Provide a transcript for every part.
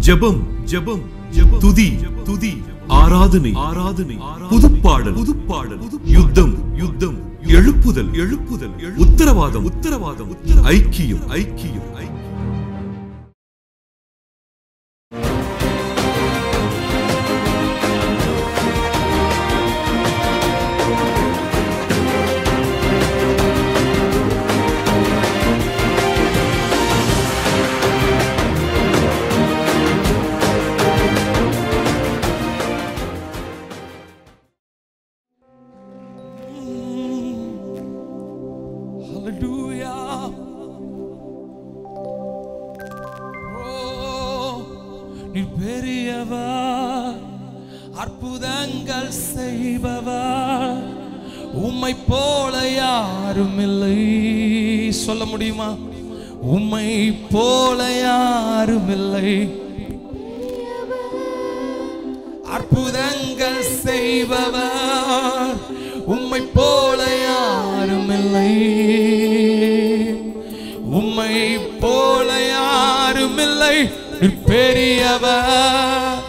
ஜெபம் ஜெபம் துதி துதி ஆராதனை ஆராதனை புதுப்பாடல் புதுப்பாடல் யுத்தம் யுத்தம் எழுப்புதல் எழுப்புதல் உத்தரவாதம் உத்தரவாதம் ஐக்கியம் ஐக்கியம் ஐக்கியம். அற்புதங்கள் செய்பவர் உம்மை போல யாரும் இல்லை. சொல்ல முடியுமா? உம்மை போல யாரும் இல்லை. அற்புதங்கள் செய்பவர் உம்மை போல யாரும் இல்லை. உம்மை போல யாரும் இல்லை. பெரியவர்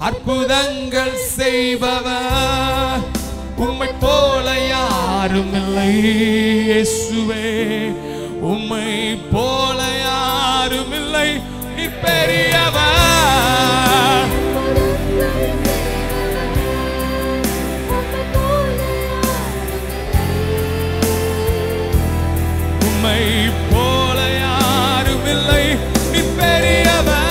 அற்புதங்கள் செய்பவர் உம்மை போல யாரும் இல்லை. இயேசுவே உம்மை போல யாரும் இல்லை. நீ பெரியவர். உம்மை போல யாரும் இல்லை. நீ பெரியவர்.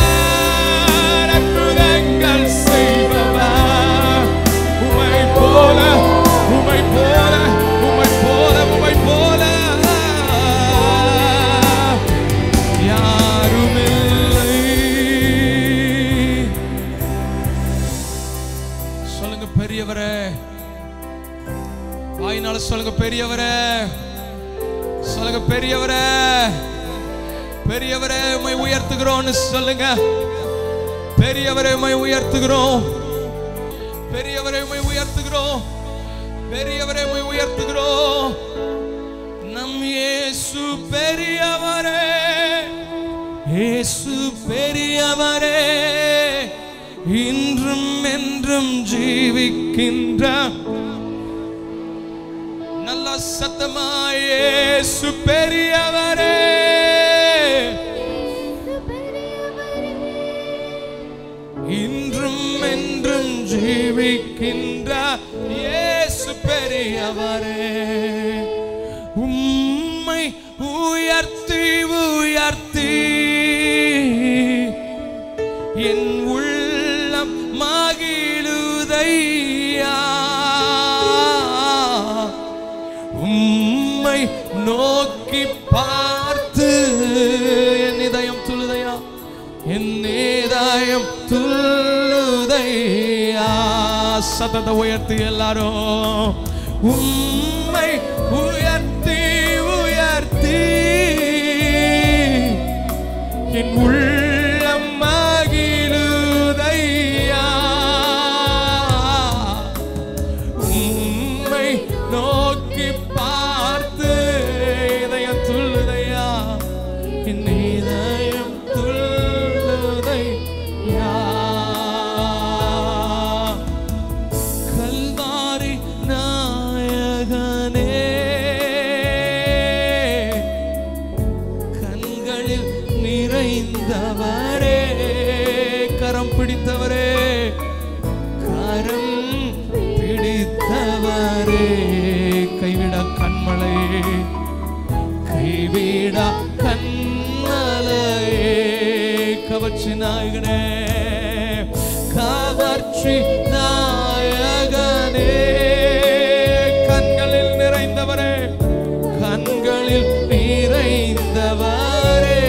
வாயினால சொல்லுங்க பெரியவரே. சொல்லுங்க பெரியவரே. பெரியவரே உம்மை உயர்த்துகிறோம்னு சொல்லுங்க. பெரியவரே உம்மை உயர்த்துகிறோம். பெரியவரே உம்மை உயர்த்துகிறோம். பெரியவரே உம்மை உயர்த்துகிறோம். நம் இயேசு பெரியவரே. இயேசு பெரியவரே. இன்றும் என்றும் ஜீவிக்கின்ற நல்ல சத்தமாய் இயேசு பெரியவரே. இன்றும் என்றும் ஜீவிக்கின்ற இயேசு பெரியவரே. உம்மை உயர்த்தி உயர்த்தி என் உள்ளம் மகிழுதையா. உம்மை நோக்கி பார்த்து என் இதயம் துள்ளுதையா. என் இதயம் துள்ளுதையா. சத்தத்தை உயர்த்தி எல்லாரும் உம்மை உயர்த்தி உயர்த்தி என் உள்ளம் மகிழுதையா. உம்மை நோக்கி பார்த்து இதயம் துள்ளுதையா. என் இதயம் துள்ளுதையா. கல்வாரி நாயகனே. கண்களில் நிறைந்தவரே. கரம் பிடித்தவரே. கரம் பிடித்தவரே. கைவிட கண்மலை. கைவிட கண்மலையே. கவர்ச்சி நாயகனே. கவர்ச்சி நாயகனே. கண்களில் நிறைந்தவரே. கண்களில் நிறைந்தவரே.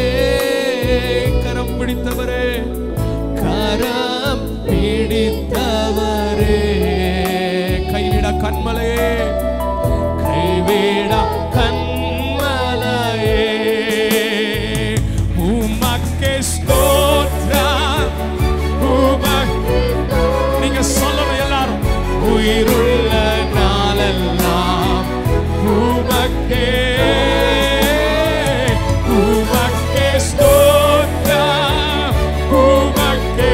கரம் பிடித்தவரே. கரம் பிடித்தவரே. கைவிட கண்மலையே. கைவிட கண்மலையே. உமக்கே ஸ்தோத்திரம். நீங்க சொல்லணும் எல்லாரும். உயிருள்ள நாளெல்லாம் உமக்கே உமக்கே ஸ்தோத்திரம். உமக்கே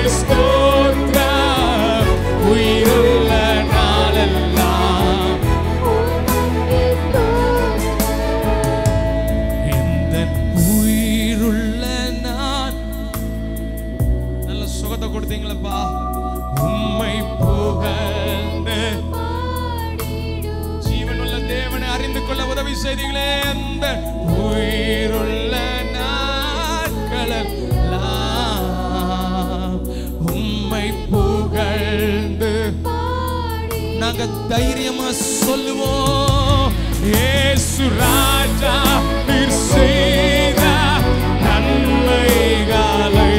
கொடுத்தீங்களப்பா. உம்மை புகழ்ந்து ஜீவனுள்ள தேவனை அறிந்து கொள்ள உதவி செய்தீங்களே. அந்த உயிருள்ள நாட்களெல்லாம் உம்மை புகழ்ந்து நாங்க தைரியமா சொல்லுவோம். இயேசு ராஜா நீர் செய்த நன்மைகளை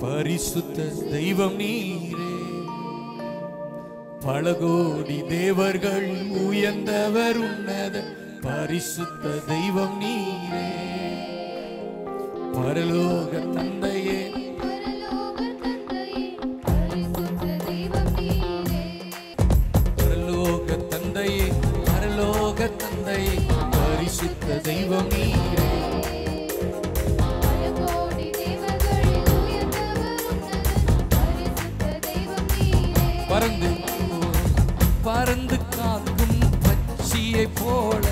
பரிசுத்த தெய்வம் நீரே. பல கோடி தேவர்கள் உயர்ந்தவர் உன்னத பரிசுத்த தெய்வம் நீரே. பரலோக தந்தையே பரலோக தந்தையே பரலோக தந்தையே பரிசுத்த தெய்வம் நீரே. பறந்து காக்கும் பட்சியை போல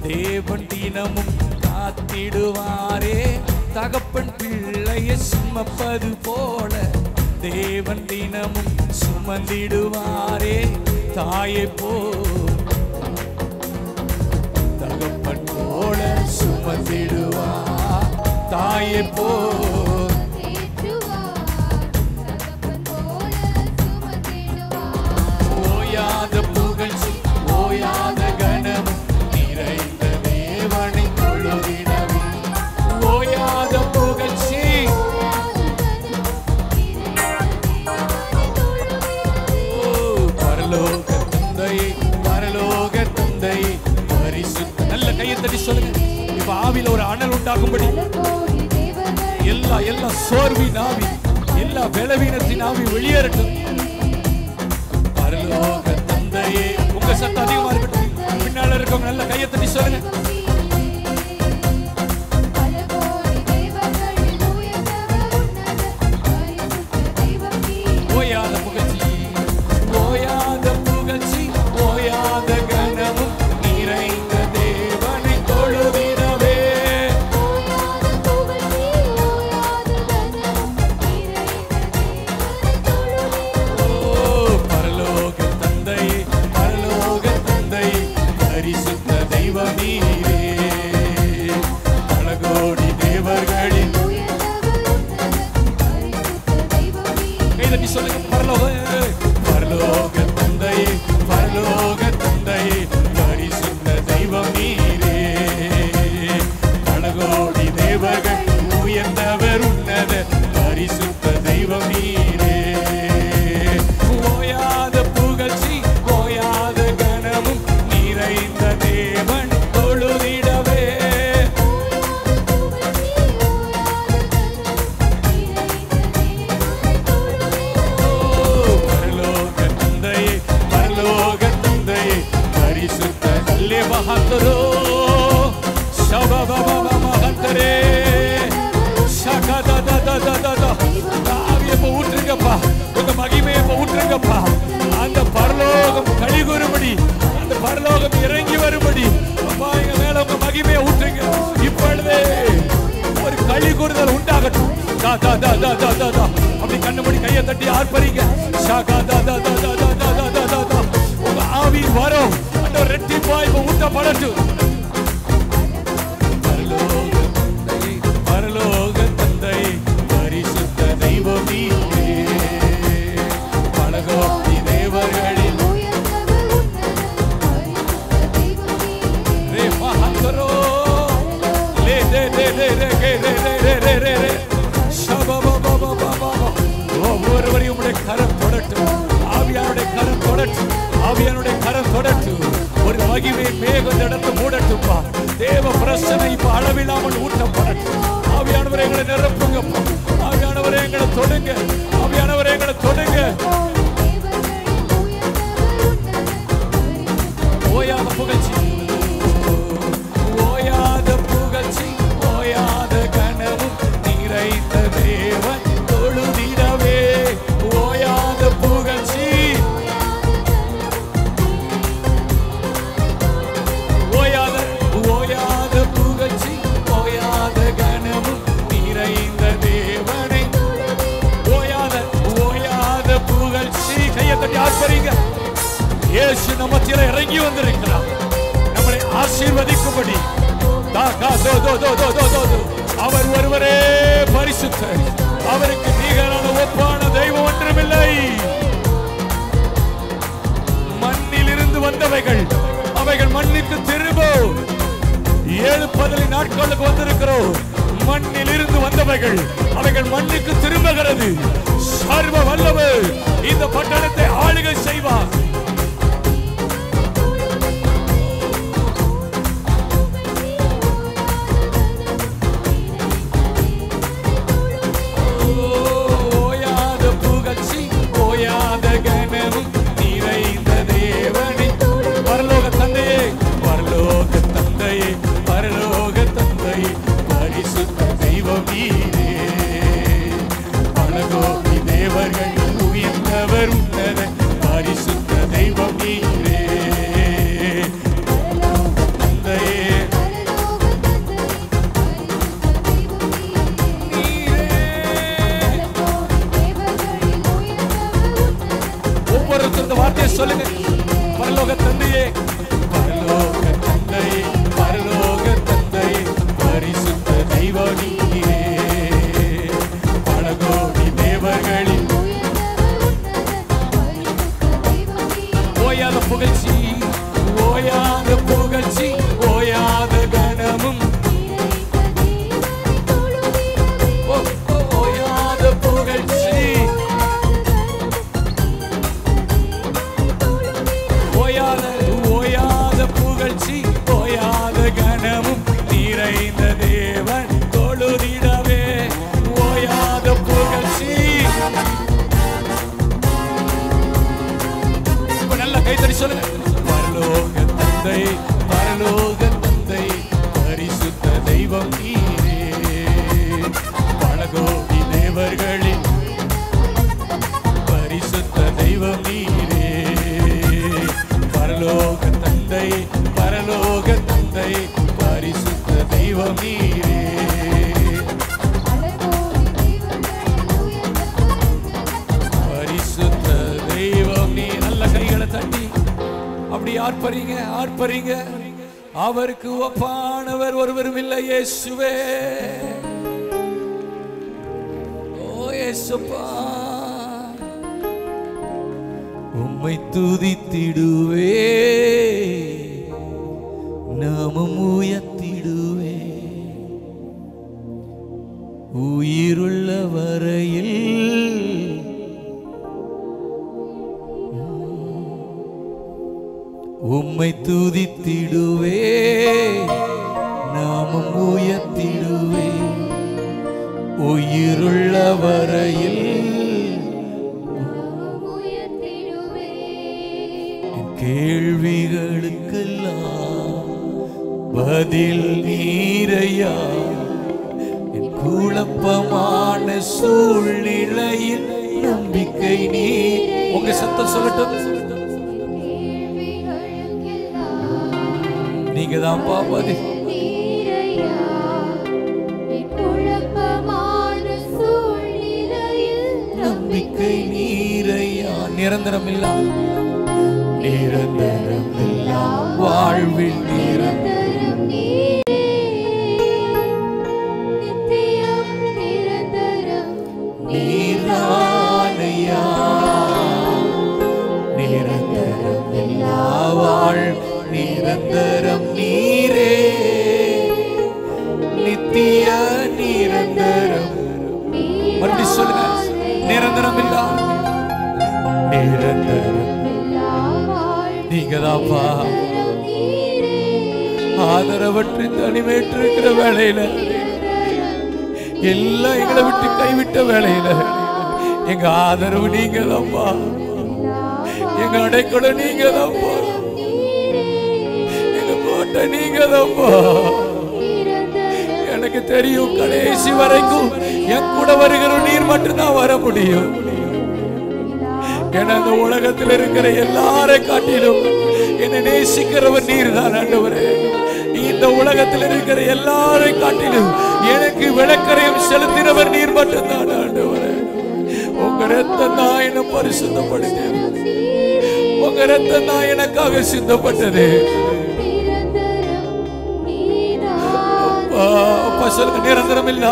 தேவன் தினமும் காத்திடுவாரே. தகப்பன் பிள்ளையை சுமப்பது போல தேவன் தினமும் சுமந்திடுவாரே. தாயை போல் தகப்பன் போல சுமந்திடுவார். தாயை போல் புகழ்ச்சி ஓயாத கணம் நிறைந்த தேவனை தொழுதிடவே. ஓயாத புகழ்ச்சி பரலோக தந்தையே பரலோக தந்தையே பரிசுத்த. நல்ல கையை தட்டி சொல்லுங்க. இப்ப ஆவில ஒரு அனல் உண்டாகும்படி எல்லா சோர்வின் ஆவி எல்லா பலவீனத்தின் ஆவி வெளியேறட்டும். பரலோக தந்தையே உங்க சத்தம் அதிகமா இருக்கட்டும். பின்னால இருக்கவங்க நல்ல கையை தட்டி சொல்லுங்க. ஓயாத புகழ்ச்சி ஓயாத புகழ்ச்சி ஓயாத கணமும் நிறைந்த தேவனை தொழுதிடவே. பரலோக தந்தையே பரலோக தந்தையே பரிசுத்த தெய்வம் நீரே. பல கோடி தேவர்களின் கைதட்டி சொல்லுங்க. பரலோக தந்தையே பரலோக தந்தையே பரிசுத்த தெய்வம் நீரே. பல கோடி தேவர்கள் உயர்ந்தவர் உன்னத பரிசுத்த தெய்வம் நீரே. ஓயாத புகழ்ச்சி ஓயாத கணமும் நிறைந்த தேவன் தொழுதிடவே. பரலோக தந்தையே பரலோக தந்தையே பரிசுத்த அல்லேவஹந்தரோ ஷபபபபமஹந்தரே ஷகதததததத. ஆவியை இப்ப ஊற்றுங்கப்பா. உங்க மகிமையை இப்ப ஊற்றுங்கப்பா. அந்த பரலோகம் கலிகூறும்படி அந்த பரலோகம் இறங்கி வரும்படி அப்பா எங்க மேல உங்க மகிமையை ஊற்றுங்க. இப்பொழுதே ஒரு களி கூறுதல் உண்டாகட்டும். அப்படி கண்ணபடி கையை தட்டி ஆர்ப்பரிங்க. உங்க ஆவி வரும் அந்த ரெட்டிப்பாய் ஊட்டப்படட்டும். பரலோக தந்தை பரிசுத்த தெய்வம் நீரே, பரலோக தேவர்களில் ரே மஹந்தரோ லே ரே ரே ரே ரே ரே ரே ரே ரே ரே ஒவ்வொருவரையும் உடைய கரம் தொடட்டும். ஆவியானுடைய கரம் தொடட்டும். ஆவியானுடைய கரம் தொடட்டும். ஒரு மகிமை மேகம் நடந்து மூடட்டும்பா. தேவ பிரசனை இப்ப அளவில்லாமல் ஊட்டப்படட்டும். ஆவியானவரை எங்களை நிரப்புங்கப்பா. ஆவியானவரை எங்களை தொடுங்க. ஆவியானவரை எங்களை தொடுங்க. ஓயாத புகழ்ச்சி, ஓயாத புகழ்ச்சி, ஓயாத கனவும் நிறைந்த தேவன் தொழுதிடவே. ஓயாத புகழ்ச்சி, ஓயாத ஓயாத புகழ்ச்சி, ஓயாத கனவும் நிறைந்த தேவனை. ஓயாத ஓயாத புகழ்ச்சி. கையை தட்டி ஆர்ப்பரிங்க. இயேசு நம்ம மத்தியில இறங்கி வந்திருக்கிறார் நம்மளை ஆசீர்வதிக்கும்படி. அவர் ஒருவரே பரிசுத்தர். அவருக்கு நிகரான ஒப்பான தெய்வம் ஒன்றுமில்லை. மண்ணில் இருந்து வந்தவைகள் அவைகள் மண்ணுக்கு திரும்பும். 7 நாட்களுக்கு வந்திருக்கிறோம். மண்ணில் இருந்து வந்தவைகள் அவைகள் மண்ணுக்கு திரும்புகிறது. சர்வ வல்லவர் இந்த பட்டணத்தை ஆளுகை செய்வார். ஓயாத புகழ்ச்சி, ஓயாத கனமும் நிறைந்த தேவனை. பரலோக தந்தையே, பரலோக தந்தையே, பரலோக தந்தையே, பரிசுத்த தெய்வம் நீரே, பரலோகி தேவர்கள் உயர்ந்தவர் உன்னத பரிசுத்த தெய்வம் நீரே. வார்த்தையை சொல்லுங்க. பரலோக தந்தையே, பரலோக தந்தையே, பரலோக தந்தையே, பரிசுத்த தெய்வம் நீரே, பரலோகி தேவர்களில் ஓயாத புகழ்ச்சி, ஓயாத புகழ்ச்சி, ஓயாத கனமும் ஓயாத புகழ்ச்சி, ஓயாத புகழ்ச்சி, ஓயாத கனமும் நிறைந்த தேவன் தொழுதிடவே. ஓயாத புகழ்ச்சி. இப்ப நல்ல கைத்தறி சொல்லுங்க. பரலோக தந்தை, பரலோக தந்தை, பரிசுத்த தெய்வம் நீரே, பரலோகி தேவர்களில் பரிசுத்த தெய்வம் நீரே, பரலோக தந்தை, பரலோக தந்தை, பரிசுத்த தெய்வம் நீரே. பரிசுத்த தெய்வம் நீ. நல்ல கைகளை தட்டி அப்படி ஆர்ப்பரிங்க, ஆர்ப்பரிங்க. அவருக்கு ஒப்பானவர் ஒருவரும் இல்லை. இயேசுவே, ஓ இயேசுப்பா, உம்மை துதித்திடுவே, நாமம் உயர்த்திடுவே. உயிருள்ள வரையில் உம்மை துதித்திடுவே, நாமம் உயர்த்திடுவே. உயிருள்ள வரையில் கேள்விகளுக்கெல்லாம் பதில் நீரையா. என் குழப்பமான சூழ்நிலையில் நம்பிக்கை நீ. உங்க சத்தம் சொல்லட்டும். நீங்க தான் பாப்பாதி. நம்பிக்கை நீரையா நிரந்தரம் இல்லா நிரந்தரம் இல்லா வாழ்வில் நிரந்தரம் நித்தியம் நிரந்தரம் நீரானையா நிரந்தரம் இல்லா வாழ் நிரந்தரம் நீரே நித்திய நிரந்தரம். மறுபடி சொல்லுங்க, நிரந்தரம் இல்லா நிரந்தரம் நீங்கதாப்பா. ஆதரவற்று தனிமேற்று இருக்கிற வேளையில, எல்லாம் எங்களை விட்டு கைவிட்ட வேளையில எங்க ஆதரவு நீங்கதாப்பா, எங்க அடைக்கலம் நீங்கதாப்பா, எங்க கோட்டை நீங்கதாப்பா. எனக்கு தெரியும் கடைசி வரைக்கும் என் கூட வருகிற நீர் மட்டும்தான் வர முடியும். ஏன்னா இந்த உலகத்தில் இருக்கிற எல்லாரை காட்டிலும் என்னை நேசிக்கிறவர் நீர் தான் ஆண்டவரே. இந்த உலகத்தில் இருக்கிற எல்லாரை காட்டிலும் எனக்கு விளக்கரையும் செலுத்தினவர் நீர் மட்டும்தான் ஆண்டவரே. உங்க ரத்தம் தான் என்னை பரிசுத்தப்படுத்தது, உங்க ரத்தம் தான் எனக்காக சிந்தப்பட்டது. அப்பா சொல்லுங்க, நிரந்தரம் இல்ல.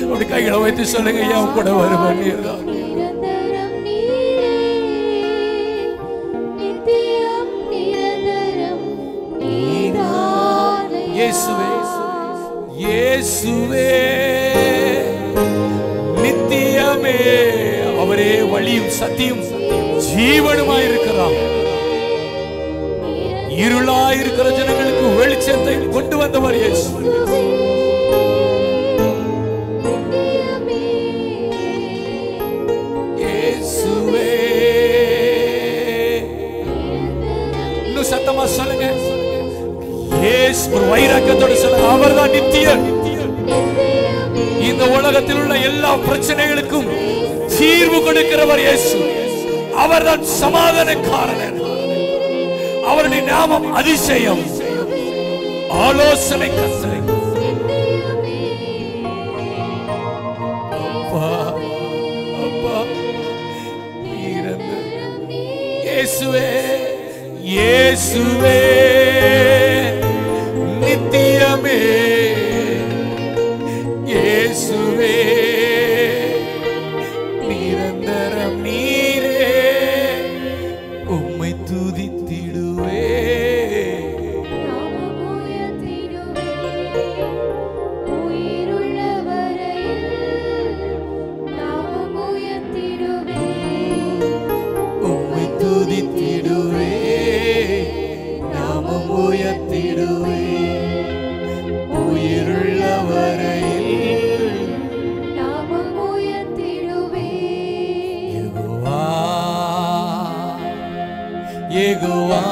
அப்படி கைகளை வைத்து சொல்லுங்க, என் கூட வருவார் நீர் தான். இயேசுவே இயேசுவே நித்தியமே, அவரே வழியும் சத்தியும் ஜீவனுமாயிருக்கிறார். இருளாயிருக்கிற ஜனங்களுக்கு வெளிச்சத்தை கொண்டு வந்தவர் இயேசு. இயேசுவே, இன்னும் சத்தமா சொல்லுங்க, இயேசு. ஒரு வைராக்கியத்தோட சொல்லுங்க, அவர்தான் நித்தியர். இந்த உலகத்தில் உள்ள எல்லா பிரச்சனைகளுக்கும் தீர்வு கொடுக்கிறவர் இயேசு. அவர்தான் சமாதானக்காரன். அவருடைய நாமம் அதிசயம், ஆலோசனை கர்த்தர். அப்பா அப்பா இயேசுவே இயேசுவே நித்தியமே, இயேசுவே நிரந்தரம் நீரே, உம்மை துதித்திடுவே. உம்மை துதித்திடுவே, நாமம் உயர்த்திடுவே, உயிருள்ள வரையில் நாமம் உயர்த்திடுவே. யெகோவா யெகோவா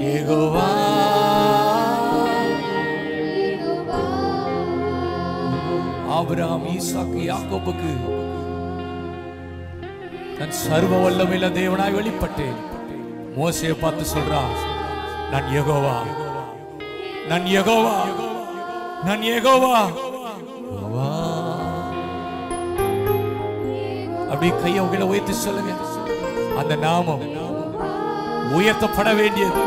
யெகோவா ஆபிரகாம், ஈசாக்கு, யாக்கோபுக்கு தன் சர்வ வல்லமையுள்ள தேவனாய் வெளிப்பட்டேன். மோசேயை பார்த்து சொல்றான், நான் யெகோவா, நான் யெகோவா, நான் யெகோவா. அப்படி கையை உங்களை உயர்த்தி சொல்லுங்க, அந்த நாமம் உயர்த்தப்பட வேண்டியது,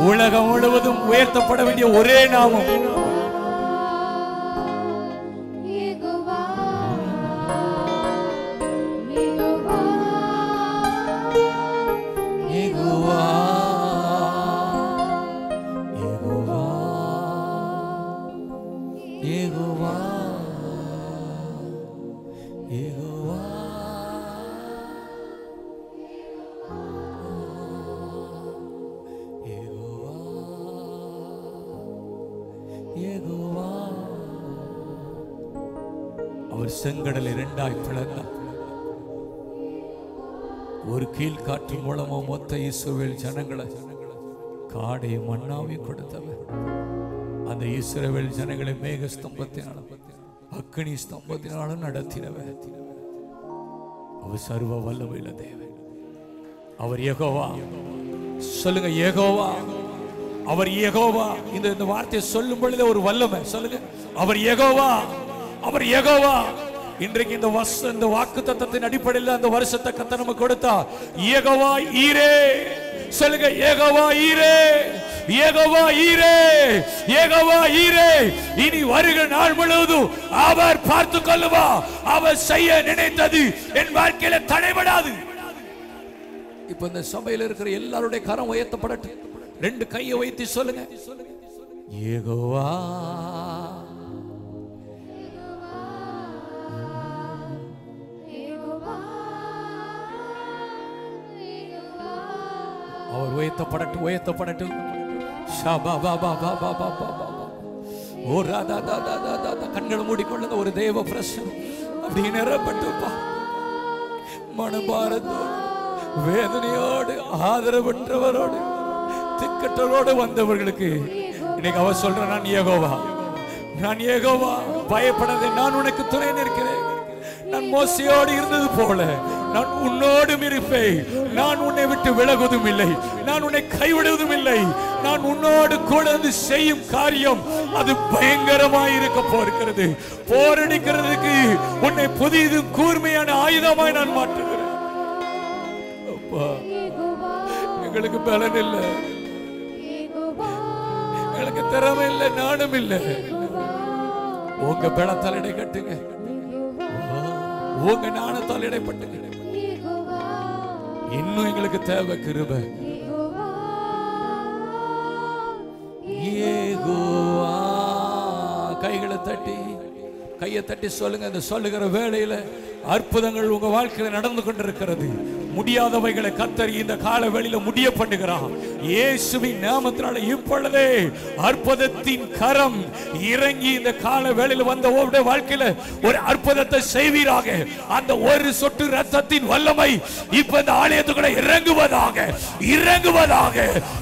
உலகம் முழுவதும் உயர்த்தப்பட வேண்டிய ஒரே நாமம். அவர் செங்கடலை இரண்டாய் பிளந்தார். ஒரு கீழ்காற்று மூலமா மொத்த இஸ்ரவேல் ஜனங்களை காடையும் மண்ணாவையும் கொடுத்தவர். அந்த இஸ்ரவேல் ஜனங்களை மேக ஸ்தம்பத்தினாலும் அக்கினி ஸ்தம்பத்தினாலும் நடத்தினவர். அவர் சர்வ வல்லமையுள்ள தேவன். அவர் யெகோவா. சொல்லுங்க யெகோவா. அவர் யெகோவா. இந்த வார்த்தையை சொல்லும் பொழுது ஒரு வல்லமை. சொல்லுங்க, அவர் யெகோவா, அவர் யெகோவா. இன்றைக்கு இந்த வாக்குத்தத்தத்தின் அடிப்படையில் அந்த வருஷத்தை கர்த்தர் நமக்கு கொடுத்தா. யெகோவா ஈரே. சொல்லுங்க, யெகோவா ஈரே, யெகோவா ஈரே, யெகோவா ஈரே. இனி வருகிற நாள் முழுவதும் அவர் பார்த்து கொள்ளுவா. அவர் செய்ய நினைத்தது என் வாழ்க்கையில தடைபடாது. இப்ப இந்த சபையில் இருக்கிற எல்லாருடைய கரம் உயர்த்தப்படட்டும். ரெண்டு கையை வைத்து சொல்லுங்க, யெகோவா, அவர் உயர்த்தப்படட்டும், உயர்த்தப்படட்டும். கண்களை மூடிக்கொள்ளுங்க. ஒரு தேவ பிரசனம் அப்படி நிரப்பட்டுப்பா. மனபாரத்தோடு, வேதனையோடு, ஆதரவற்றவரோடு, திக்கற்றோடு வந்தவர்களுக்கு இன்னைக்கு அவர் சொல்ற, நான் யெகோவா, நான் யெகோவா, பயப்படாதே, நான் உனக்கு துணை நிற்கிறேன். நான் மோசையோடு இருந்தது போல நான் உன்னோடும் இருப்பேன். நான் உன்னை விட்டு விலகுவதும் இல்லை, நான் உன்னை கைவிடுவதும் இல்லை. நான் உன்னோடு கூட செய்யும் காரியம் அது பயங்கரமாய் இருக்க போகிறது. போரடிக்கிறதுக்கு உன்னை புதியதும் கூர்மையான ஆயுதமாய் நான் மாற்றுகிறேன். அப்பா, எங்களுக்கு பலன் இல்லை, எங்களுக்கு திறமை இல்லை, நானும் இல்லை. உங்க பலத்தால் இடை கட்டுங்க, உங்க ஞானத்தால் இடைப்பட்டுங்க. இன்னும் எங்களுக்கு தேவை கிருபை. யெகோவா. கைகளை தட்டி, கையை தட்டி சொல்லுங்க. இந்த சொல்லுகிற வேளையில அற்புதங்கள் உங்க வாழ்க்கையில நடந்து கொண்டிருக்கிறது. முடியாதவைகளை கர்த்தர் இந்த கால வேளையில முடிய பண்ணுகிறார். இயேசுவின் நாமத்தினால இப்பொழுதே அற்புதத்தின் கரம் இறங்கி இந்த கால வேளையில வந்த உங்களுடைய வாழ்க்கையில ஒரு அற்புதத்தை செய்வீராக. அந்த ஒரு சொட்டு ரத்தத்தின் வல்லமை இப்ப இந்த ஆலயத்துக்குள்ள இறங்குவதாக, இறங்குவதாக.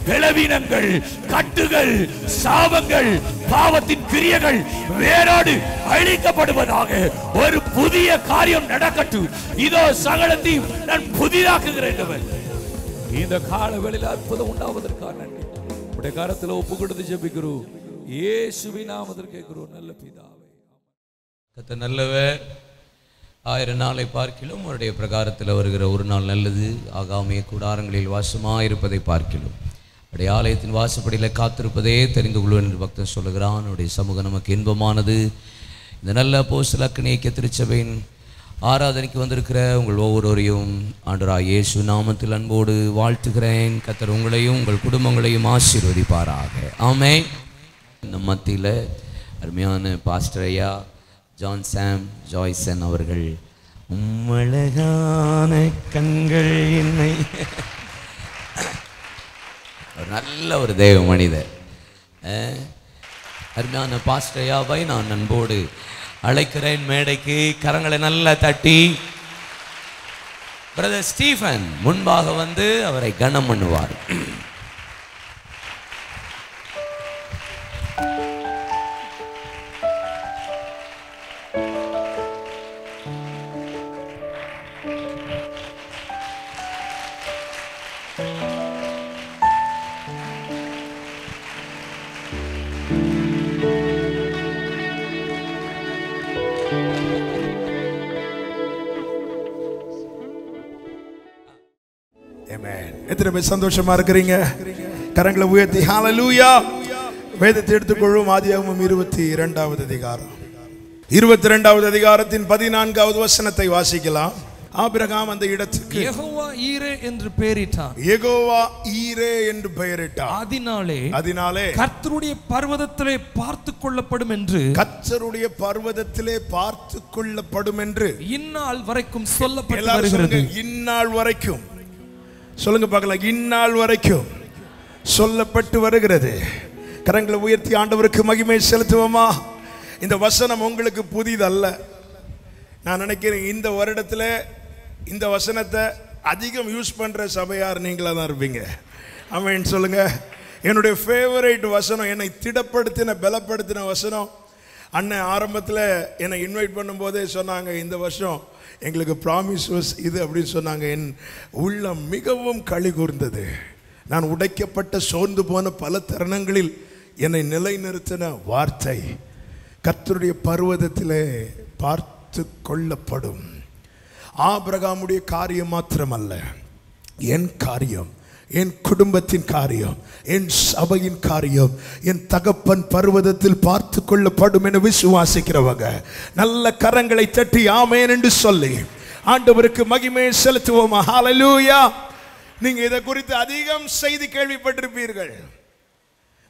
பலவீனங்கள், கட்டுகள், சாபங்கள், பாவத்தின் கிரியைகள் வேரோடு அழிக்கப்படுவதாக. ஒரு புதிய காரியம் நடக்கட்டும். இதோ சகலத்தையும் நான் புதிதாக்குகிறேன். இந்த கால வேளையில் அற்புதம் உண்டாவதற்காக நன்றி. உடைய கரத்தில் ஒப்பு கொடுத்து ஜெபிக்கிறோம். இயேசுவின் நாமத்தில் கேட்கிறோம் நல்ல பிதாவே. கர்த்தர் நல்லவர். 1000 நாளை பார்க்கிலும் அவருடைய பிரகாரத்தில் வருகிற ஒரு நாள் நல்லது. ஆகாமிய கூடாரங்களில் வாசமாயிருப்பதை பார்க்கிலும் அவருடைய ஆலயத்தின் வாசப்படியில் காத்திருப்பதே தெரிந்து கொள்வேன் என்று பக்தன் சொல்லுகிறான். அவருடைய சமூகம் நமக்கு இன்பமானது. இந்த நல்ல அப்போஸ்தலர் திருச்சபையின் ஆராதனைக்கு வந்திருக்கிற உங்கள் ஒவ்வொருவரையும் ஆண்டவராகிய இயேசு நாமத்தில் அன்போடு வாழ்த்துகிறேன். கர்த்தர் உங்களையும் உங்கள் குடும்பங்களையும் ஆசீர்வதிப்பாராக. ஆமென். நம் மத்தியில் அருமையான பாஸ்டர் ஐயா ஜான் சாம் ஜாய்சன் அவர்கள் உம்மழகான கண்கள் என்னை நல்ல ஒரு தெய்வ மனிதர். அருமையான பாஸ்டர் ஐயாவை நான் அன்போடு அழைக்கிறேன் மேடைக்கு. கரங்களை நல்லா தட்டி பிரதர் ஸ்டீஃபன் முன்பாக வந்து அவரை கனம் பண்ணுவார். எத்தனை பேர் சந்தோஷமா இருக்கிறீங்க? கரங்களை உயர்த்தி ஹalleluya. வேதத்தை எடுத்துக்கொள்வோம். ஆதியாகமம் 22வது அதிகாரம் 22வது அதிகாரத்தின் 14வது வசனத்தை வாசிக்கலாம். ஆபிரகாம் அந்த இடத்துக்கு யெகோவா ஈரே என்று பெயரிட்டான். யெகோவா ஈரே என்று பெயரிட்டான். அதனாலே கர்த்தருடைய பர்வதத்திலே பார்த்து கொள்ளப்படும் என்று, கர்த்தருடைய பர்வதத்திலே பார்த்து கொள்ளப்படும் என்று இந்நாள் வரைக்கும் சொல்லப்பட்டு வருகிறது. இந்நாள் வரைக்கும் சொல்லுங்க பார்க்கலாம். இந்நாள் வரைக்கும் சொல்லப்பட்டு வருகிறது. கரங்களை உயர்த்தி ஆண்டவருக்கு மகிமை செலுத்துவோமா? இந்த வசனம் உங்களுக்கு புதிதல்ல. நான் நினைக்கிறேன் இந்த வருடத்தில் இந்த வசனத்தை அதிகம் யூஸ் பண்ற சபையார் நீங்களா தான் இருப்பீங்க. ஆமென் சொல்லுங்க. என்னுடைய ஃபேவரட் வசனம், என்னை திடப்படுத்தின பலப்படுத்தின வசனம், அண்ணன் ஆரம்பத்தில் என்னை இன்வைட் பண்ணும்போதே சொன்னாங்க, இந்த வருஷம் எங்களுக்கு ப்ராமிஸ் இது அப்படின்னு சொன்னாங்க. என் உள்ளம் மிகவும் களி கூர்ந்தது. நான் உடைக்கப்பட்ட சோர்ந்து போன பல தருணங்களில் என்னை நிலைநிறுத்தின வார்த்தை, கர்த்தருடைய பர்வதத்திலே பார்த்து கொள்ளப்படும். ஆபிரகாமுடைய காரியம் மாத்திரமல்ல, என் காரியம், என் குடும்பத்தின் காரியம், என் சபையின் காரியம் என் தகப்பன் பர்வதத்தில் பார்த்து கொள்ளப்படும் என விசுவாசிக்கிறவங்க நல்ல கரங்களை தட்டி ஆமென் என்று சொல்லி ஆண்டவருக்கு மகிமை செலுத்துவோமா. ஹல்லேலூயா. நீங்க இதை குறித்து அதிகம் செய்தி கேள்விப்பட்டிருப்பீர்கள்.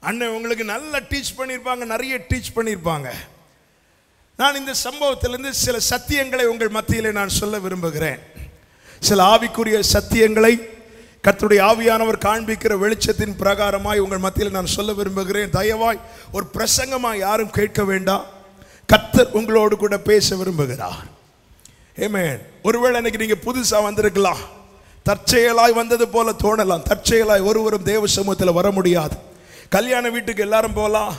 அண்ணன் உங்களுக்கு நல்லா டீச் பண்ணியிருப்பாங்க, நிறைய டீச் பண்ணியிருப்பாங்க. நான் இந்த சம்பவத்திலிருந்து சில சத்தியங்களை உங்கள் மத்தியிலே நான் சொல்ல விரும்புகிறேன். சில ஆவிக்குரிய சத்தியங்களை கர்த்தருடைய ஆவியானவர் காண்பிக்கிற வெளிச்சத்தின் பிரகாரமாய் உங்கள் மத்தியில் நான் சொல்ல விரும்புகிறேன். தயவாய் ஒரு பிரசங்கமாய் யாரும் கேட்க வேண்டாம். கர்த்தர் உங்களோடு கூட பேச விரும்புகிறார். ஆமென். ஒருவேளை இன்னைக்கு நீங்க புதுசா வந்திருக்கலாம், தற்செயலாய் வந்தது போல தோணலாம். தற்செயலாய் ஒருவரும் தேவ சமூகத்தில் வர முடியாது. கல்யாண வீட்டுக்கு எல்லாரும் போகலாம்,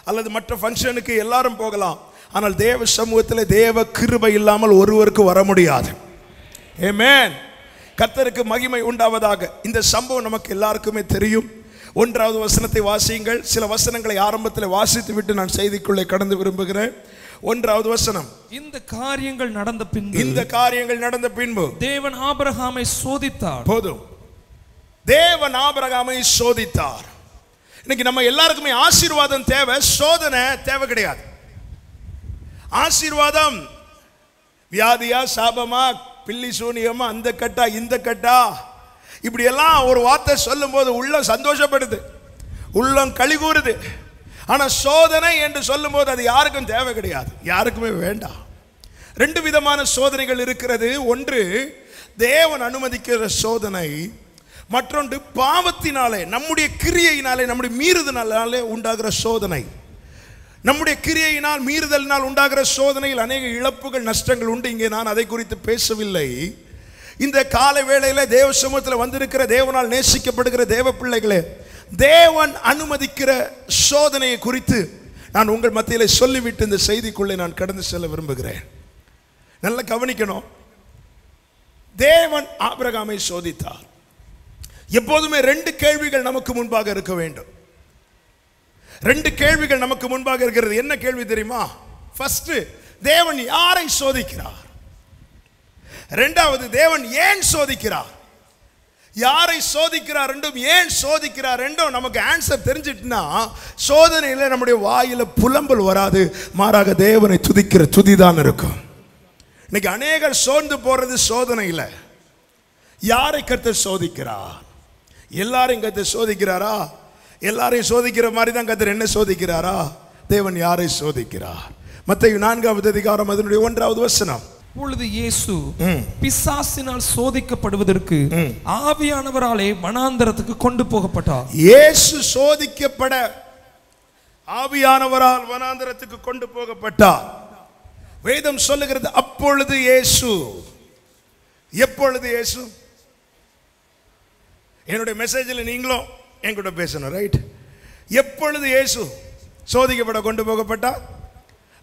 அல்லது மற்ற ஃபங்க்ஷனுக்கு எல்லாரும் போகலாம். ஆனால் தேவ சமூகத்தில் தேவ கிருபை இல்லாமல் ஒருவருக்கு வர முடியாது. ஆமென். கர்த்தருக்கு மகிமை உண்டாவதாக. இந்த சம்பவம் நமக்கு எல்லாருக்குமே தெரியும். 1வது வசனத்தை வாசியுங்கள். சில வசனங்களை ஆரம்பத்தில் வாசித்து விட்டு நான் செய்திக்குள்ளே கடந்து விரும்புகிறேன். 1வது வசனம். இந்த காரியங்கள் நடந்த பின்பு தேவன் ஆபிரகாமை சோதித்தார். போதும். தேவன் ஆபிரகாமை சோதித்தார். இன்னைக்கு நம்ம எல்லாருக்குமே ஆசீர்வாதம் தேவை, சோதனை தேவை கிடையாது. ஆசீர்வாதம் வியாதியா, சாபமா, பில்லி சூனியமா, அந்த கட்டா இந்த கட்டா, இப்படி எல்லாம் ஒரு வார்த்தை சொல்லும் போது உள்ளம் சந்தோஷப்படுது, உள்ளம் களி கூறுது. ஆனா சோதனை என்று சொல்லும் போது அது யாருக்கும் தேவை கிடையாது, யாருக்குமே வேண்டாம். 2 விதமான சோதனைகள் இருக்கிறது. ஒன்று தேவன் அனுமதிக்கிற சோதனை, மற்றொன்று பாவத்தினாலே, நம்முடைய கிரியையினாலே, நம்முடைய மீறுதனாலே உண்டாகிற சோதனை. நம்முடைய கிரியையினால், மீறுதலினால் உண்டாகிற சோதனையில் அநேக இழப்புகள், நஷ்டங்கள் உண்டு. இங்கே நான் அதை குறித்து பேசவில்லை. இந்த கால வேளையில தேவ சமூகத்தில் வந்திருக்கிற தேவனால் நேசிக்கப்படுகிற தேவ பிள்ளைகளே, தேவன் அனுமதிக்கிற சோதனையை குறித்து நான் உங்கள் மத்தியில் சொல்லிவிட்டு இந்த செய்திக்குள்ளே நான் கடந்து செல்ல விரும்புகிறேன். நல்லா கவனிக்கணும். தேவன் ஆபிரகாமை சோதித்தார். எப்போதுமே 2 கேள்விகள் நமக்கு முன்பாக இருக்க வேண்டும். 2 கேள்விகள் நமக்கு முன்பாக இருக்கிறது. என்ன கேள்வி தெரியுமா? ஃபர்ஸ்ட், தேவன் யாரை சோதிக்கிறார்? 2வது, தேவன் ஏன் சோதிக்கிறார்? யாரை சோதிக்கிறார் ரெண்டும், ஏன் சோதிக்கிறார் ரெண்டும் நமக்கு ஆன்சர் தெரிஞ்சிட்டுனா சோதனையில நம்முடைய வாயில புலம்பல் வராது, மாறாக தேவனை துதிக்கிற துதிதான் இருக்கும். இன்னைக்கு அநேகர் சோர்ந்து போறது சோதனையில. யாரை கர்த்தர் சோதிக்கிறார்? எல்லாரையும் கர்த்தர் சோதிக்கிறாரா? எல்லாரையும் சோதிக்கிற மாதிரி தான் கர்த்தர் என்ன சோதிக்கிறாரா? தேவன் யாரை சோதிக்கிறார்? மத்தேயு 4வது அதிகாரம் அதனுடைய 1வது வசனம். அப்பொழுது இயேசு பிசாசினால் சோதிக்கப்படுவதற்கு ஆவியானவராலே வனாந்தரத்துக்கு கொண்டு போகப்பட்டார். இயேசு சோதிக்கப்பட ஆவியானவரால் வனாந்தரத்துக்கு கொண்டு போகப்பட்டார். வேதம் சொல்லுகிறது அப்பொழுது இயேசு. எப்பொழுது இயேசு? என்னுடைய மெசேஜில் நீங்களும் என் கூட பேசணும், ரைட்? எப்பொழுது இயேசு சோதிக்கப்பட கொண்டு போகப்பட்டார்?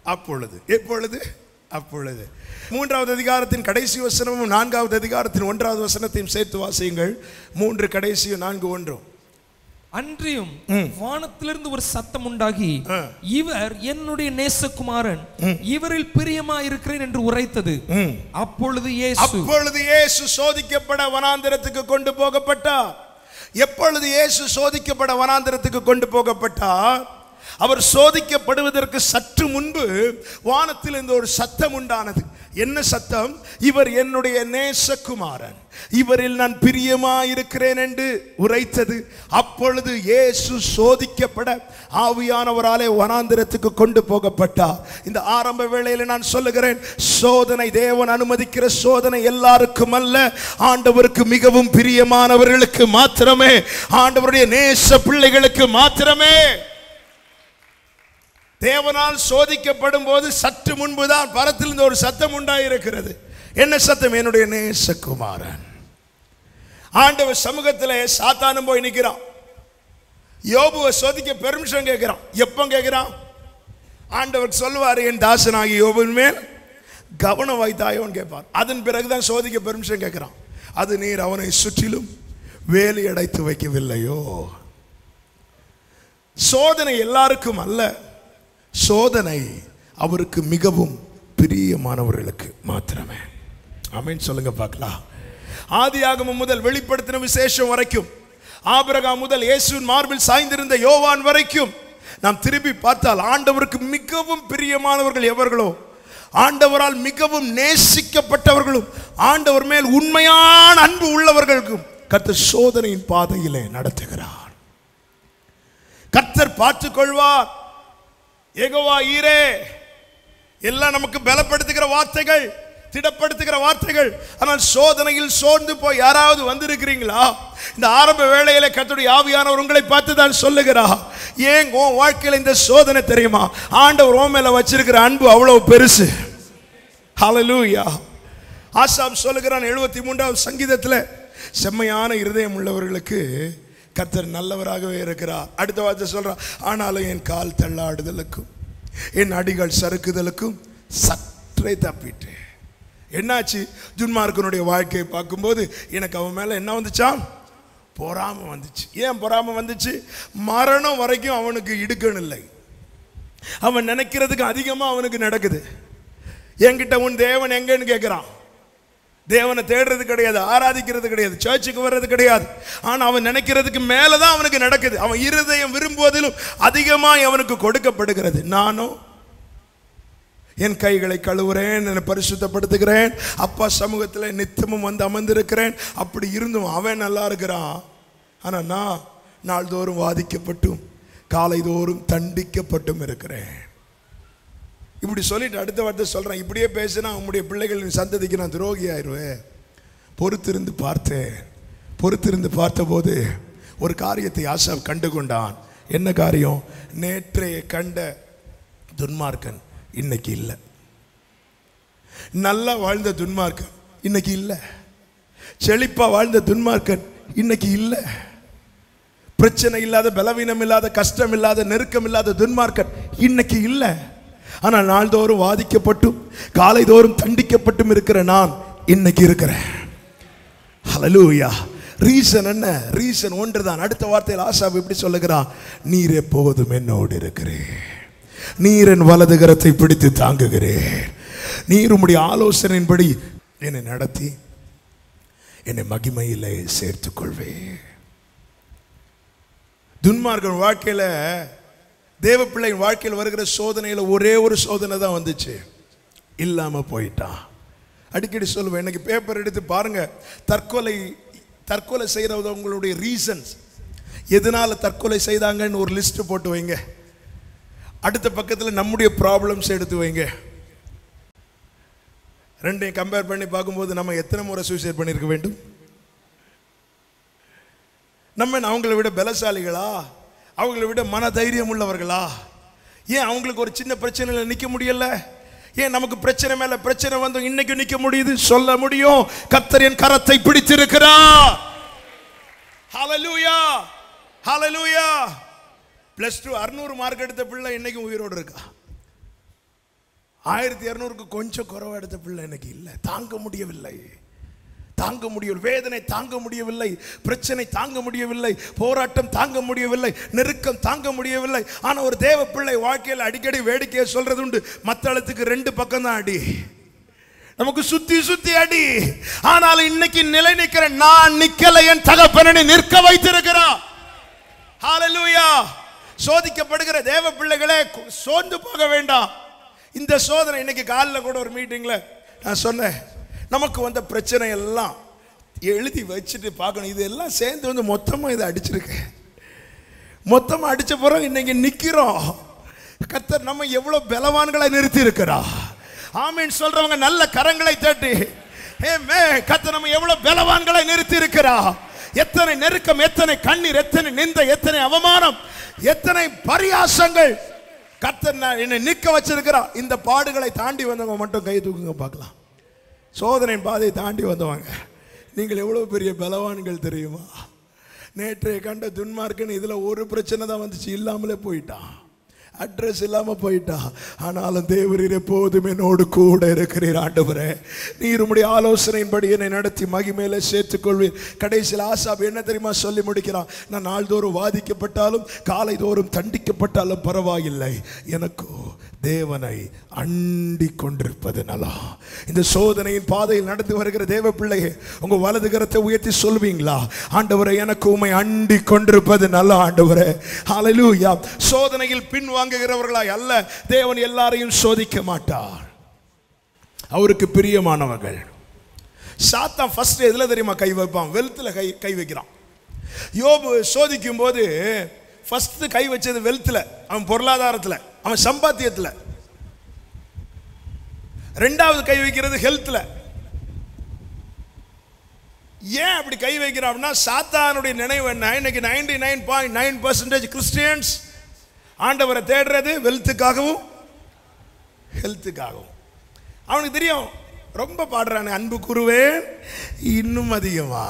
அப்பொழுது. எப்பொழுது? அப்பொழுது. 3வது அதிகாரத்தின் கடைசி வசனமும் 4வது அதிகாரத்தின் 1வது வசனத்தையும் சேர்த்து வாசியுங்கள். 3 கடைசியும் 4 1. அன்றியும் வானத்திலிருந்து ஒரு சத்தம் உண்டாகி, இவர் என்னுடைய நேசகுமாரன், இவரில் பிரியமாயிருக்கிறேன் என்று உரைத்தது. அப்பொழுது இயேசு சோதிக்கப்பட வனாந்தரத்துக்கு கொண்டு போகப்பட்டார். எப்பொழுது இயேசு சோதிக்கப்பட வனாந்தரத்துக்கு கொண்டு போகப்பட்டார்? அவர் சோதிக்கப்படுவதற்கு சற்று முன்பு வானத்தில் இந்த ஒரு சத்தம் உண்டானது. என்ன சத்தம்? இவர் என்னுடைய நேசகுமாரன், இவரில் நான் பிரியமாயிருக்கிறேன் என்று உரைத்தது. அப்பொழுது இயேசு சோதிக்கப்பட ஆவியானவராலே வனாந்தரத்துக்கு கொண்டு போகப்பட்டார். இந்த ஆரம்ப வேளையில் நான் சொல்லுகிறேன், சோதனை, தேவன் அனுமதிக்கிற சோதனை எல்லாருக்கும் அல்ல, ஆண்டவருக்கு மிகவும் பிரியமானவர்களுக்கு மாத்திரமே, ஆண்டவருடைய நேச பிள்ளைகளுக்கு மாத்திரமே. தேவனால் சோதிக்கப்படும் போது சற்று முன்புதான் பரத்திலிருந்து ஒரு சத்தம் உண்டாயிருக்கிறது. என்ன சத்தம்? என்னுடைய நேசகுமாரன். ஆண்டவர் சமூகத்தில் சாத்தானும் போய் நிற்கிறான். யோபுவை சோதிக்க பெர்மிஷன் கேட்கிறான். எப்போ கேட்கிறான்? ஆண்டவர் சொல்லுவார், என் தாசனாகி யோபுவின் மேல் கவனம் வைத்தாயோன்னு கேட்பார். அதன் பிறகுதான் சோதிக்க பெர்மிஷன் கேட்கிறான். அது நீர் அவனை சுற்றிலும் வேலி அடைத்து வைக்கவில்லையோ? சோதனை எல்லாருக்கும் அல்ல, சோதனை அவருக்கு மிகவும் பிரியமானவர்களுக்கு மாத்திரமே. ஆமென் சொல்லுங்க பார்க்கலாம். ஆதியாகமம் முதல் வெளிப்படுத்தின விசேஷம் வரைக்கும், ஆபிரகாம் முதல் இயேசுவின் மார்பில் சாய்ந்திருந்த யோவான் வரைக்கும் நாம் திரும்பி பார்த்தால் ஆண்டவருக்கு மிகவும் பிரியமானவர்கள் எவர்களோ, ஆண்டவரால் மிகவும் நேசிக்கப்பட்டவர்களும் ஆண்டவர் மேல் உண்மையான அன்பு உள்ளவர்களுக்கும் கர்த்தர் சோதனையின் பாதையிலே நடத்துகிறார். கர்த்தர் பார்த்துக் கொள்வார். யெகோவா ஈரே எல்லாம் நமக்கு பலப்படுத்துகிற வார்த்தைகள், திடப்படுத்துகிற வார்த்தைகள். ஆனால் சோதனையில் சோர்ந்து போய் யாராவது வந்திருக்கிறீங்களா? இந்த ஆரம்ப வேளையில கர்த்தருடைய ஆவியானவர் உங்களை பார்த்து தான் சொல்லுகிறார், ஏன் உன் வாழ்க்கையில் இந்த சோதனை தெரியுமா? ஆண்டவர் உன் மேல வச்சிருக்கிற அன்பு அவ்வளவு பெருசு. ஹல்லேலூயா. ஆசாப் சொல்லுகிறான் 73வது சங்கீதத்தில், செம்மையான இருதயம் உள்ளவர்களுக்கு கர்த்தர் நல்லவராகவே இருக்கிறார். அடுத்த வார்த்தை சொல்றான், ஆனாலும் என் கால் தள்ளாடுதலுக்கும் என் அடிகள் சறுக்குதலுக்கும் சற்றே தப்பிட்டு. என்னாச்சு? துன்மார்க்கனுடைய வாழ்க்கையை பார்க்கும்போது எனக்கு அவன் மேல என்ன வந்துச்சா? பொறாமை வந்துச்சு. ஏன் பொறாமை வந்துச்சு? மரணம் வரைக்கும் அவனுக்கு இடுக்கணும் இல்லை. அவன் நினைக்கிறதுக்கு அதிகமாக அவனுக்கு நடக்குது. என்கிட்ட உன் தேவன் எங்கன்னு கேட்குறான். தேவனை தேடுறது கிடையாது, ஆராதிக்கிறது கிடையாது, சர்ச்சுக்கு வர்றது கிடையாது. ஆனால் அவன் நினைக்கிறதுக்கு மேலே தான் அவனுக்கு நடக்குது. அவன் இருதயம் விரும்புவதிலும் அதிகமாக அவனுக்கு கொடுக்கப்படுகிறது. நானும் என் கைகளை கழுவுறேன், என்னை பரிசுத்தப்படுத்துகிறேன், அப்பா சமூகத்தில் நித்தமும் வந்து அமர்ந்திருக்கிறேன். அப்படி இருந்தும் அவன் நல்லா இருக்கிறான். ஆனால் நான் நாள்தோறும் வாதிக்கப்பட்டும் காலைதோறும் தண்டிக்கப்பட்டும் இருக்கிறேன். இப்படி சொல்லிட்டு அடுத்த வார்த்தை சொல்கிறேன், இப்படியே பேசினா உங்களுடைய பிள்ளைகளின் சந்ததிக்கு நான் துரோகி ஆயிடுவேன். பொறுத்திருந்து பார்த்தேன். பொறுத்திருந்து பார்த்தபோது ஒரு காரியத்தை ஆசாப் கண்டு கொண்டான். என்ன காரியம்? நேற்றைய கண்ட துன்மார்க்கன் இன்னைக்கு இல்லை. நல்லா வாழ்ந்த துன்மார்க்கன் இன்னைக்கு இல்லை. செழிப்பா வாழ்ந்த துன்மார்க்கன் இன்னைக்கு இல்லை. பிரச்சனை இல்லாத, பலவீனம் இல்லாத, கஷ்டம் இல்லாத, நெருக்கம் இல்லாத துன்மார்க்கன் இன்னைக்கு இல்லை. ஆனால் நாள்தோறும் வாதிக்கப்பட்டும் காலைதோறும் தண்டிக்கப்பட்டும் இருக்கிற நான் இன்னைக்கு இருக்கிறேன். ஹல்லேலூயா. ரீசன் என்ன? ரீசன் ஒன்றுதான். அடுத்த வார்த்தையில் ஆசாப் இப்படி சொல்லுகிறான், நீர் எப்போதும் என்னோடு இருக்கிறேன், நீர் என் வலது கரத்தை பிடித்து தாங்குகிறேன், நீர் உம்முடைய ஆலோசனையின்படி என்னை நடத்தி என்னை மகிமையிலே சேர்த்துக் கொள்வேன். துன்மார்க்கன் வாழ்க்கையில, தேவ பிள்ளையின் வாழ்க்கையில் வருகிற சோதனையில் ஒரே ஒரு சோதனை தான் வந்துச்சு, இல்லாம போயிட்டான். அடிக்கடி சொல்லுவேன், எனக்கு பேப்பர் எடுத்து பாருங்க, தற்கொலை செய்கிறவங்களுடைய ரீசன்ஸ், எதனால தற்கொலை செய்தாங்கன்னு ஒரு லிஸ்ட் போட்டு வைங்க. அடுத்த பக்கத்தில் நம்முடைய ப்ராப்ளம்ஸ் எடுத்து வைங்க. ரெண்டையும் கம்பேர் பண்ணி பார்க்கும்போது நம்ம எத்தனை முறை சூசைட் பண்ணியிருக்க வேண்டும்? நம்ம அவங்கள விட பலசாலிகளா? அவங்கள விட மன தைரியம் உள்ளவர்களா? ஏன் அவங்களுக்கு ஒரு சின்ன பிரச்சனையில் நிற்க முடியல? ஏன் நமக்கு பிரச்சனை மேல பிரச்சனை வந்து இன்னைக்கு நிற்க முடியுது? சொல்ல முடியும், கர்த்தர் என் கரத்தை பிடித்திருக்கிறார். ஹல்லேலூயா, ஹல்லேலூயா. +2 600 மார்க் எடுத்த பிள்ளை இன்னைக்கு உயிரோடு இருக்கா. 1200க்கு கொஞ்சம் குறைவா எடுத்த பிள்ளை இன்னைக்கு இல்லை. தாங்க முடியவில்லை, தாங்க முடியவில்லை, வேதனை தாங்க முடியவில்லை, பிரச்சனை தாங்க முடியவில்லை, போராட்டம் தாங்க முடியவில்லை, நெருக்கம் தாங்க முடியவில்லை. ஆனால் ஒரு தேவ பிள்ளை வாழ்க்கையில் அடிக்கடி வேடிக்கையை சொல்றது உண்டு, மத்தளத்துக்கு 2 பக்கம் தான் அடி, நமக்கு சுத்தி சுத்தி அடி. ஆனால் இன்னைக்கு நிலை நிற்கிற நான் நிக்கலை, என் தகப்பனை நிற்க வைத்திருக்கிறார். ஹல்லேலூயா. சோதிக்கப்படுகிற தேவ பிள்ளைகளே சோர்ந்து போக வேண்டாம். இந்த சோதனை இன்னைக்கு காலையில் கூட ஒரு மீட்டிங்ல நான் சொன்னேன், நமக்கு வந்த பிரச்சனை எல்லாம் எழுதி வச்சுட்டு பார்க்கணும். இதெல்லாம் சேர்ந்து வந்து மொத்தமாக இதை அடிச்சிருக்கேன். மொத்தமாக அடிச்ச பிறகு இன்னைக்கு நிற்கிறோம். கர்த்தர் நம்ம எவ்வளோ பலவான்களை நிறுத்தி இருக்கிறா. ஆமீன் சொல்றவங்க நல்ல கரங்களை தட்டி கர்த்தர் நம்ம எவ்வளவு பலவான்களை நிறுத்தி இருக்கிறா. எத்தனை நெருக்கம், எத்தனை கண்ணீர், எத்தனை நிந்தை, எத்தனை அவமானம், எத்தனை பரியாசங்கள் கர்த்தர் என்னை நிற்க வச்சிருக்கிறா. இந்த பாடுகளை தாண்டி வந்தவங்க மட்டும் கை தூக்குங்க பார்க்கலாம். சோதனை பாதையை தாண்டி வந்தவங்க நீங்கள் எவ்வளவு பெரிய பலவான்கள் தெரியுமா? நேற்றைய கண்ட துன்மார்க்கன் இதில் ஒரு பிரச்சனை தான் வந்துச்சு, இல்லாமலே போயிட்டான். அட்ரஸ் இல்லாம போயிட்டா. ஆனாலும் தேவரீர் எப்போதும் என்னோடு கூட இருக்கிறீர். ஆண்டவரே, நீர் உம்முடைய ஆலோசனையின்படி என்னை நடத்தி மகிமையில சேர்த்துக்கொள்வீர். கடைசியில் ஆசாப் என்ன தெரியுமா சொல்லி முடிக்கிறான்? நான் நாள்தோறும் வாதிக்கப்பட்டாலும் காலை தோறும் தண்டிக்கப்பட்டாலும் பரவாயில்லை, எனக்கு தேவனை அண்டி கொண்டிருப்பது நல்லா. இந்த சோதனையின் பாதையில் நடந்து வருகிற தேவ பிள்ளையே, உங்க வலது கரத்தை உயர்த்தி சொல்வீங்களா? ஆண்டவரே, எனக்கு உம்மை அண்டி கொண்டிருப்பது நல்லா. ஆண்டவரே, ஹல்லேலூயா. சோதனையில் பின்வாங்குகிறவர்களாய் அல்ல, தேவன் எல்லாரையும் சோதிக்க மாட்டார். அவருக்கு பிரியமானவர்கள். சாத்தான் ஃபர்ஸ்ட் எதுல தெரியுமா கை வைப்பான்? வெல்த்ல கை வைக்கிறான். யோபு சோதிக்கும் போது ஃபர்ஸ்ட் கை வச்சது வெல்த்ல, அவன் பொருளாதாரத்துல, அவன் சம்பாத்தியத்துல. ரெண்டாவது கை வைக்கிறது ஹெல்த்ல. ஏன் அப்படி கை வைக்கிறான்னா, சாத்தானுடைய நினைவு என்ன? இன்னைக்கு 99.9% கிறிஸ்டியன்ஸ் ஆண்டவரை தேடுறது வெல்த்துக்காகவும் ஹெல்த்துக்காகவும். அவனுக்கு தெரியும், ரொம்ப பாடுறானே, அன்பு கூறுவேன் இன்னும் அதிகமா.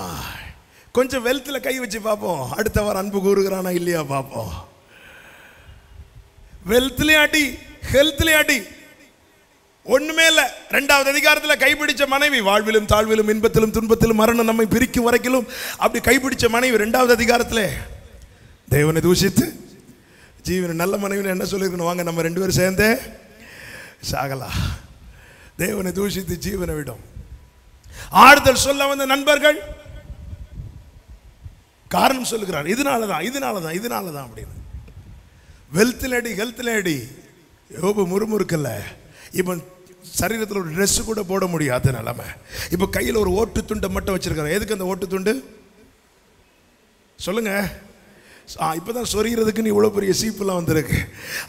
கொஞ்சம் வெல்த்தில் கை வச்சு பார்ப்போம், அடுத்த வாரம் அன்பு கூறுகிறானா இல்லையா பார்ப்போம். வெல்த்லேயும் அடி, ஹெல்த்லேயும் அடி, ஒண்ணுமே இல்லை. 2வது அதிகாரத்தில் கைப்பிடிச்ச மனைவி, வாழ்விலும் தாழ்விலும் இன்பத்திலும் துன்பத்திலும் மரணம் நம்மை பிரிக்கும் வரைக்கும் அப்படி கைப்பிடிச்ச மனைவி 2வது அதிகாரத்தில் தேவனை தூஷித்து ஜீவன நல்ல மனைவி என்ன சொல்லிருக்கணும்? வாங்க நம்ம 2 பேரும் சேர்ந்தே சாகலா. தேவனை தூஷித்து ஜீவனை விடும். ஆறுதல் சொல்ல வந்த நண்பர்கள் காரணம் சொல்லுகிறார், இதனாலதான் அப்படின்னு. வெல்த்தில் அடி, ஹெல்த்தில் அடி. யோபு முறுமுறுக்கல்ல, இப்போ சரீரத்தில் ஒரு ட்ரெஸ் கூட போட முடியாத நிலைமை. இப்போ கையில் ஒரு ஓட்டு துண்டை மட்டும் வச்சிருக்காரு. எதுக்கு அந்த ஓட்டு துண்டு சொல்லுங்க? இப்போதான் சொறிகிறதுக்குன்னு இவ்வளோ பெரிய சீப்புலாம் வந்திருக்கு.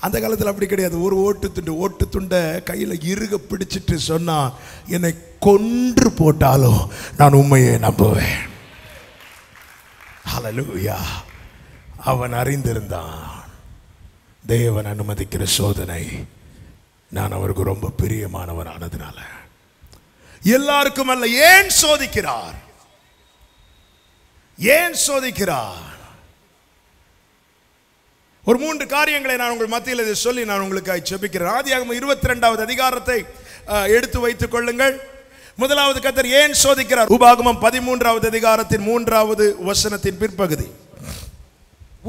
அந்த காலத்தில் அப்படி கிடையாது. ஒரு ஓட்டு துண்டை கையில் இறுக பிடிச்சிட்டு சொன்னா, என்னை கொன்று போட்டாலும் நான் உண்மையை நம்புவேன். ஹல்லேலூயா. அவன் அறிந்திருந்தான், தேவன் அனுமதிக்கிற சோதனை நான் அவருக்கு ரொம்ப பிரியமானவன் ஆனதுனால. எல்லாருக்கும் அல்ல, ஏன் சோதிக்கிறார்? ஒரு 3 காரியங்களை நான் உங்கள் மத்தியில் இதை சொல்லி நான் உங்களுக்கு ஜெபிக்கிறேன். ஆதியாகமம் 22வது அதிகாரத்தை எடுத்து வைத்துக் கொள்ளுங்கள். முதலாவது கர்த்தர் ஏன் சோதிக்கிறார்? உபாகமம் 13வது அதிகாரத்தின் 3வது வசனத்தின் பிற்பகுதி.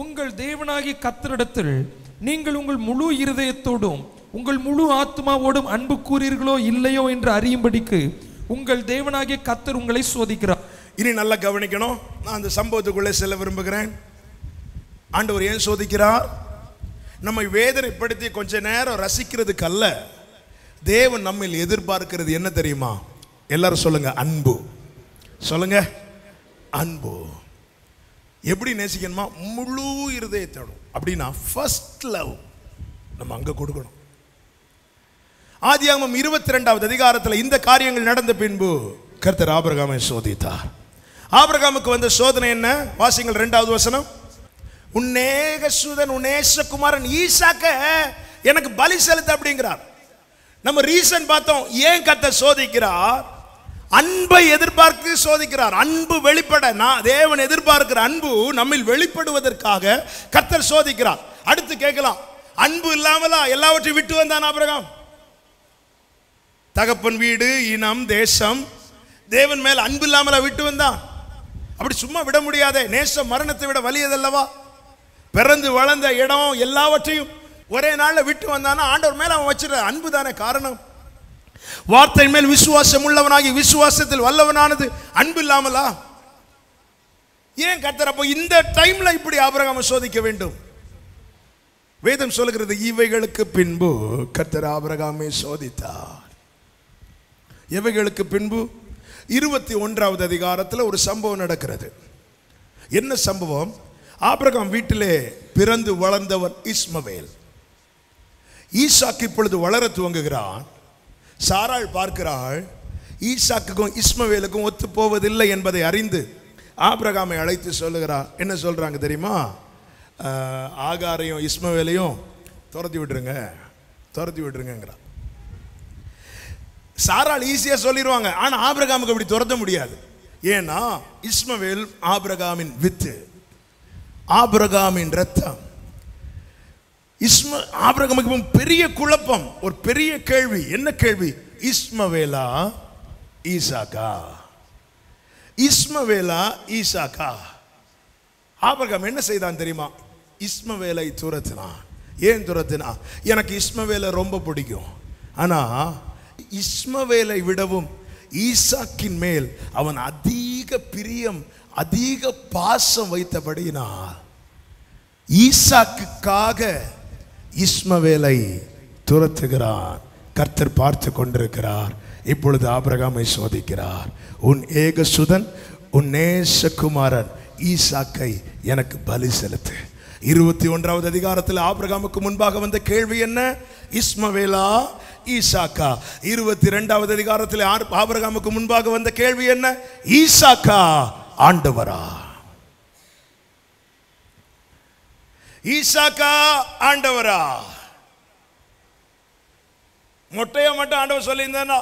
உங்கள் தேவனாகிய கர்த்தரிடத்தில் நீங்கள் உங்கள் முழு இருதயத்தோடும் உங்கள் முழு ஆத்மாவோடும் அன்பு கூறீர்களோ இல்லையோ என்று அறியும்படிக்கு உங்கள் தேவனாகிய கர்த்தர் உங்களை சோதிக்கிறார். இனி நல்லா கவனிக்கணும். நான் அந்த சம்பவத்துக்குள்ளே செல்ல விரும்புகிறேன். ஆண்டவர் ஏன் சோதிக்கிறார்? நம்மை வேதனைப்படுத்தி கொஞ்ச நேரம் ரசிக்கிறதுக்கு அல்ல. தேவன் நம்மில் எதிர்பார்க்கிறது என்ன தெரியுமா? எல்லாரும் சொல்லுங்க, அன்பு. சொல்லுங்க, அன்பு. எப்படி நேசிக்கணுமா? முழு இருதயத்தோடும். அப்படின்னா ஃபர்ஸ்ட் லவ் நம்ம அங்க கொடுக்கணும். ஆதியாகமம் 22வது அதிகாரத்தில் இந்த காரியங்கள் நடந்த பின்பு கர்த்தர் ஆபிரகாமை சோதித்தார். ஆபிரகாமுக்கு வந்த சோதனை என்ன? வாசிங்கள் 2வது வசனம். உன் ஏகசுதன், உன் நேசகுமாரன் ஈசாக்க எனக்கு பலி செலுத்த அப்படிங்கிறார். நம்ம ரீசன் பார்த்தோம். ஏன் கர்த்தர் சோதிக்கிறார்? அன்பை எதிர்பார்த்து சோதிக்கிறார். அன்பு வெளிப்பட, நான் தேவன் எதிர்பார்க்கிற அன்பு நம்மில் வெளிப்படுவதற்காக கர்த்தர் சோதிக்கிறார். அடுத்து கேட்கலாம், அன்பு இல்லாமலா எல்லாவற்றையும் விட்டு வந்தான் ஆபிரகாம்? தகப்பன் வீடு, இனம், தேசம், தேவன் மேல் அன்பு இல்லாமலா விட்டு வந்தான்? அப்படி சும்மா விட முடியாதே. நேசம் மரணத்தை விட வலியதல்லவா? பிறந்து வளர்ந்த இடம் எல்லாவற்றையும் ஒரே நாள்ல விட்டு வந்தானா ஆண்டவர் மேல அவன் வச்சிருக்க அன்பு தானே காரணம். வார்த்தை மேல் விசுவாசம் உள்ளவனாகி விசுவாசத்தில் வல்லவனானது அன்பு இல்லாமலா? ஏன் கர்த்தர் அப்போ இந்த டைம்ல இப்படி ஆபிரகாமை சோதிக்க வேண்டும்? வேதம் சொல்லுகிறது, இவைகளுக்கு பின்பு கர்த்தர் ஆபிரகாமை சோதித்தார். இவைகளுக்கு பின்பு 21வது அதிகாரத்தில் ஒரு சம்பவம் நடக்கிறது. என்ன சம்பவம்? ஆபிரகாம் வீட்டிலே பிறந்து வளர்ந்தவன் இஸ்மவேல். ஈசாக்கு இப்பொழுது வளர துவங்குகிறான். சாராள் பார்க்கிறாள், ஈசாக்குக்கும் இஸ்மவேலுக்கும் ஒத்து போவதில்லை என்பதை அறிந்து ஆபிரகாமை அழைத்து சொல்லுகிறார். என்ன சொல்றாங்க தெரியுமா? ஆகாரையும் இஸ்மவேலையும் துரத்தி விட்டுருங்கிறார். சாராள் ஈஸியா சொல்லிடுவாங்க, ஆனா ஆபிரகாமுக்கு அப்படி துரத்த முடியாது. ஏன்னா இஸ்மவேல் ஆபிரகாமின் வித்து, ஆபிரகாமின் ரத்தம். ஆபிரகாமுக்கு பெரிய குழப்பம், ஒரு பெரிய கேள்வி. என்ன கேள்வி? இஸ்மவேலா ஈசாக்கா, இஸ்மவேலா ஈசாக்கா. ஆபிரகாம் என்ன செய்தான் தெரியுமா? இஸ்மவேலை துரத்தினான். ஏன் துரத்தினா? எனக்கு இஸ்மவேலை ரொம்ப பிடிக்கும், ஆனா இஸ்மவேலை விடவும் ஈசாக்கின் மேல் அவன் அதிக பிரியம், அதிக பாசம் வைத்தபடியினால் ஈசாக்குக்காக இஸ்மவேலை துரத்துகிறான். கர்த்தர் பார்த்து கொண்டிருக்கிறார். இப்பொழுது ஆபிரகாமை சோதிக்கிறார். உன் ஏகசுதன், உன் நேசகுமாரன் ஈசாக்கை எனக்கு பலி செலுத்து. 21வது அதிகாரத்தில் ஆபிரகாமுக்கு முன்பாக வந்த கேள்வி என்ன? இஸ்மவேலா ஈசாக்கா. 22வது அதிகாரத்தில் ஆபிரகாமுக்கு முன்பாக வந்த கேள்வி என்ன? ஈசாக்கா ஆண்டவரா? ஈசாக்கா ஆண்டவரா? மொட்டையா மட்டும் ஆண்டவர் சொல்லியிருந்தானா,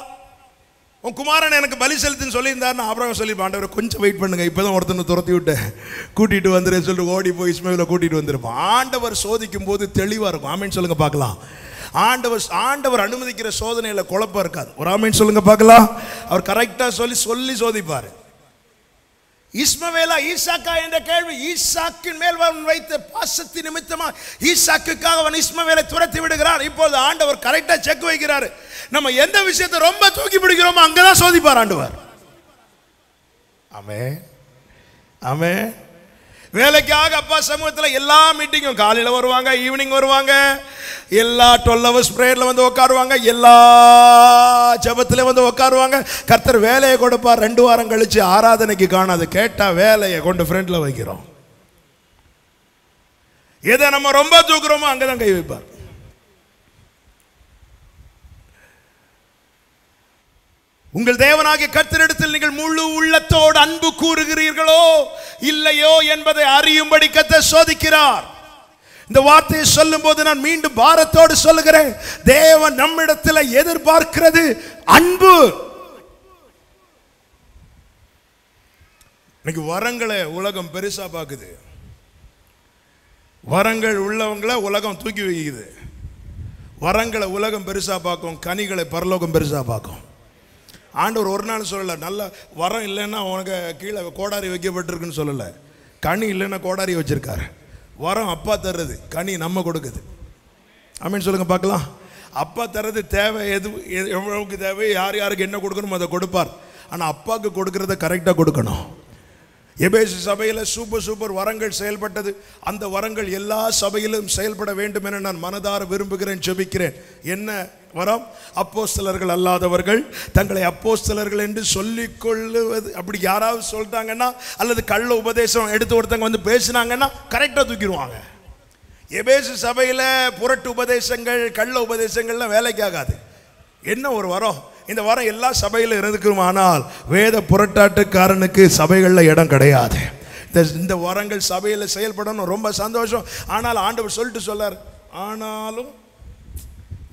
உன் குமாரன் எனக்கு பலி செலுத்துன்னு சொல்லியிருந்தாருன்னா ஆபிரகாம் சொல்லியிருப்பான், ஆண்டவர் கொஞ்சம் வெயிட் பண்ணுங்க, இப்பதான் ஒருத்தனை துரத்தி விட்டு கூட்டிட்டு வந்துரு சொல்லிட்டு ஓடி போய் இஸ்மாயிலை கூட்டிட்டு வந்திருப்பான். ஆண்டவர் சோதிக்கும் போது தெளிவா இருக்கும். ஆமீன் சொல்லுங்க பார்க்கலாம். ஆண்டவர் அனுமதிக்கிற சோதனையில குழப்பம் இருக்காது. ஒரு ஆமீன் சொல்லுங்க பார்க்கலாம். அவர் கரெக்டா சொல்லி சோதிப்பாரு. இஸ்மவேலா ஈசாக்கா என்ற கேள்வி, ஈசாக்கின் மேல் அவன் வைத்த பாசத்தின் நிமித்தமா ஈசாக்குக்காக அவன் இஸ்மவேலை துரத்தி விடுகிறார். இப்போது ஆண்டவர் கரெக்டா செக் வைக்கிறார். நம்ம எந்த விஷயத்தை ரொம்ப தூக்கி பிடிக்கிறோமோ அங்கதான் சோதிப்பார் ஆண்டவர். ஆமென், ஆமென். வேலைக்காக அப்பா சமூகத்தில் எல்லா மீட்டிங்கும் காலையில் வருவாங்க, ஈவினிங் வருவாங்க, எல்லா 12 hours பிரேயர்ல வந்து உட்காருவாங்க, எல்லா ஜெபத்திலே வந்து உட்காருவாங்க. கர்த்தர் வேலையை கொடுப்பார். 2 வாரம் கழிச்சு ஆராதனைக்கு காணாது, கேட்டா வேலையை கொண்டு ஃப்ரெண்ட்ல வைக்கிறோம். எதை நம்ம ரொம்ப தூக்குறோமோ அங்கதான் கை வைப்பார். உங்கள் தேவனாகிய கர்த்தரிடத்தில் நீங்கள் முழு உள்ளத்தோடு அன்பு கூறுகிறீர்களோ இல்லையோ என்பதை அறியும்படி கர்த்தர் சோதிக்கிறார். இந்த வார்த்தையை சொல்லும் போது நான் மீண்டும் பாரத்தோடு சொல்லுகிறேன், தேவன் நம்மிடத்தில் எதிர்பார்க்கிறது அன்பு. இன்னைக்கு வரங்களை உலகம் பெருசா பார்க்குது. வரங்கள் உள்ளவங்களை உலகம் தூக்கி வைக்குது. வரங்களை உலகம் பெருசா பார்க்கும், கனிகளை பரலோகம் பெருசா பார்க்கும். ஆண்டவர் ஒரு நாள் சொல்லலை, நல்ல வரம் இல்லைன்னா உனக்கு கீழே கோடாரி வைக்கப்பட்டிருக்குன்னு சொல்லலை. கனி இல்லைன்னா கோடாரி வச்சிருக்காரு. வரம் அப்பா தர்றது, கனி நம்ம கொடுக்குது. ஆமீன் சொல்லுங்க பார்க்கலாம். அப்பா தர்றது தேவை, எவ்வளவுக்கு தேவை, யார் யாருக்கு என்ன கொடுக்கணும் அதை கொடுப்பார். ஆனால் அப்பாவுக்கு கொடுக்கறத கரெக்டாக கொடுக்கணும். எபேசு சபையில் சூப்பர் வரங்கள் செயல்பட்டது. அந்த வரங்கள் எல்லா சபையிலும் செயல்பட வேண்டும் என நான் மனதார விரும்புகிறேன், ஜெபிக்கிறேன். என்ன வரம்? அப்போஸ்தலர்கள் அல்லாதவர்கள் தங்களை அப்போஸ்தலர்கள் என்று சொல்லிக் கொள்ளுவது. அப்படி யாராவது சொல்லிட்டாங்கன்னா அல்லது கள்ள உபதேசம் எடுத்து ஒருத்தங்க வந்து பேசினாங்கன்னா கரெக்டாக தூக்கிடுவாங்க. எபேசு சபையில் புரட்டு உபதேசங்கள், கள்ள உபதேசங்கள்லாம் வேலைக்கு ஆகாது. என்ன ஒரு வரம்? இந்த வாரம் எல்லா சபையில் இருக்குமானால் வேத புரட்டாட்டுக்காரனுக்கு சபைகளில் இடம் கிடையாது. இந்த வரங்கள் சபையில் செயல்படணும், ரொம்ப சந்தோஷம். ஆனால் ஆண்டவர் சொல்லிட்டு சொல்லார், ஆனாலும்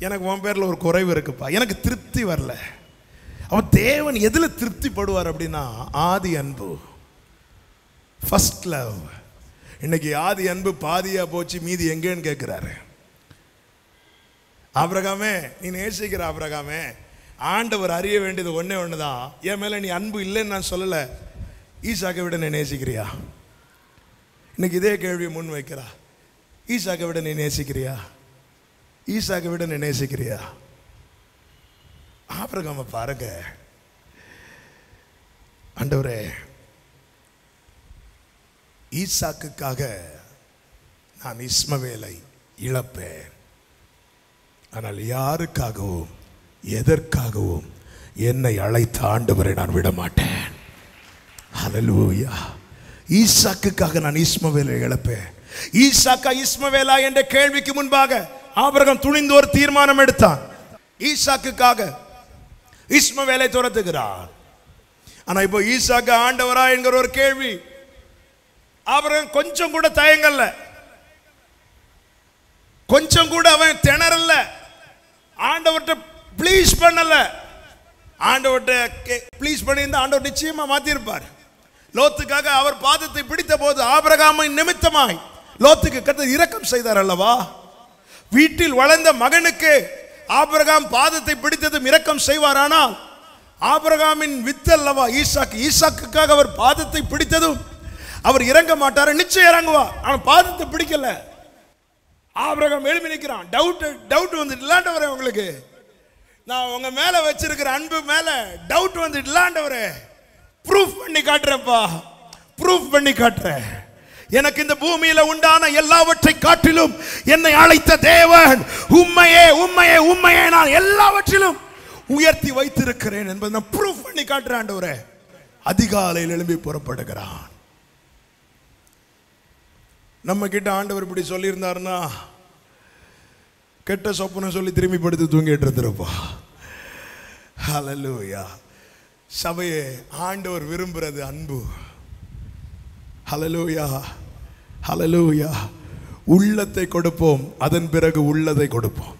எனக்கு உன் பேரில் ஒரு குறைவு இருக்குப்பா, எனக்கு திருப்தி வரல. அவன் தேவன் எதில் திருப்தி படுவார் அப்படின்னா ஆதி அன்பு, ஃபர்ஸ்ட் லவ். இன்னைக்கு ஆதி அன்பு பாதியா போச்சு, மீதி எங்கேன்னு கேட்கிறாரு. ஆபிரகாமே, நீ நேசிக்கிற ஆபிரகாமே, ஆண்டவர் அறிய வேண்டியது ஒண்ணு தான். என் மேல நீ அன்பு இல்லைன்னு நான் சொல்லலை, ஈசாக்கை விட நீ நேசிக்கிறியா? இன்னைக்கு இதே கேள்வியை முன் வைக்கிறா. ஈசாக்கை விட நீ நேசிக்கிறியா? ஈசாக்கை விட நீ நேசிக்கிறியா? ஆபிரகாமை பாருங்க. ஆண்டவரே, ஈசாக்குக்காக நான் இஸ்மவேலை இழப்பேன், ஆனால் யாருக்காகவும் எதற்காகவும் என்னை அழைத்த ஆண்டவரை நான் விட மாட்டேன். ஹல்லேலூயா. ஈசாக்குக்காக நான் இஸ்மவேலை இழப்பேன். ஈசாக்கா இஸ்மவேலா என்ற கேள்விக்கு முன்பாக ஆபிரகாம் துணிந்து ஒரு தீர்மானம் எடுத்தான். ஈசாக்குக்காக இஸ்மவேலை துரத்துகிறான். ஆனா இப்போ ஈசாக்கு ஆண்டவரா என்கிற ஒரு கேள்வி. ஆபிரகாம் கொஞ்சம் கூட தயங்கல்ல, கொஞ்சம் கூட அவன் திணறல்ல, ஆண்டவர்கிட்ட ப்ளீஸ் பண்ணல. ஆண்டவர்கிட்ட ப்ளீஸ் பண்ணியிருந்தா ஆண்டவர் நிச்சயமா மாத்திருப்பார். லோத்துக்காக அவர் பாதத்தை பிடித்த போது ஆபிரகாமின் நிமித்தமாய் லோத்துக்கு கர்த்தர் இரக்கம் செய்தார் அல்லவா? வீட்டில் வளர்ந்த மகனுக்கு ஆபிரகாம் பாதத்தை பிடித்ததும் இரக்கம் செய்வாரானால், ஆபிரகாமின் வித்தல்லவா ஈசாக்கு, ஈசாக்குக்காக அவர் பாதத்தை பிடித்ததும் அவர் இறங்க மாட்டார், நிச்சயம் இறங்குவார். ஆனால் பாதத்தை பிடிக்கல. ஆபிரகாம் எழுப்பி நிற்கிறான். டவுட் வந்துட்டு இல்லாண்டவரே, உங்களுக்கு நான் உங்க மேல வச்சிருக்கிற அன்பு மேல டவுட் வந்துட்டு இல்லாண்டவரே, ப்ரூஃப் பண்ணி காட்டுறப்பா, ப்ரூஃப் பண்ணி காட்டுறேன். எனக்கு இந்த பூமியில உண்டான எல்லாவற்றை காட்டிலும் என்னை அழைத்த தேவன் உம்மையே உம்மையே உம்மையே நான் எல்லாவற்றிலும் உயர்த்தி வைத்திருக்கிறேன் என்பதை நான் ப்ரூஃப் பண்ணி காட்டுறேன் ஆண்டவரே. அதிகாலையில் எழும்பி புறப்படுகிறான். நம்ம கிட்ட ஆண்டவர் இப்படி சொல்லியிருந்தாருன்னா கெட்ட சொப்பனம் சொல்லி திரும்பி படுத்து தூங்கிட்டு இருந்திருப்பா. ஹல்லேலூயா. சபையே, ஆண்டவர் விரும்புறது அன்பு. ஹல்லேலூயா, ஹல்லேலூயா. உள்ளத்தை கொடுப்போம், அதன் பிறகு உள்ளதை கொடுப்போம்.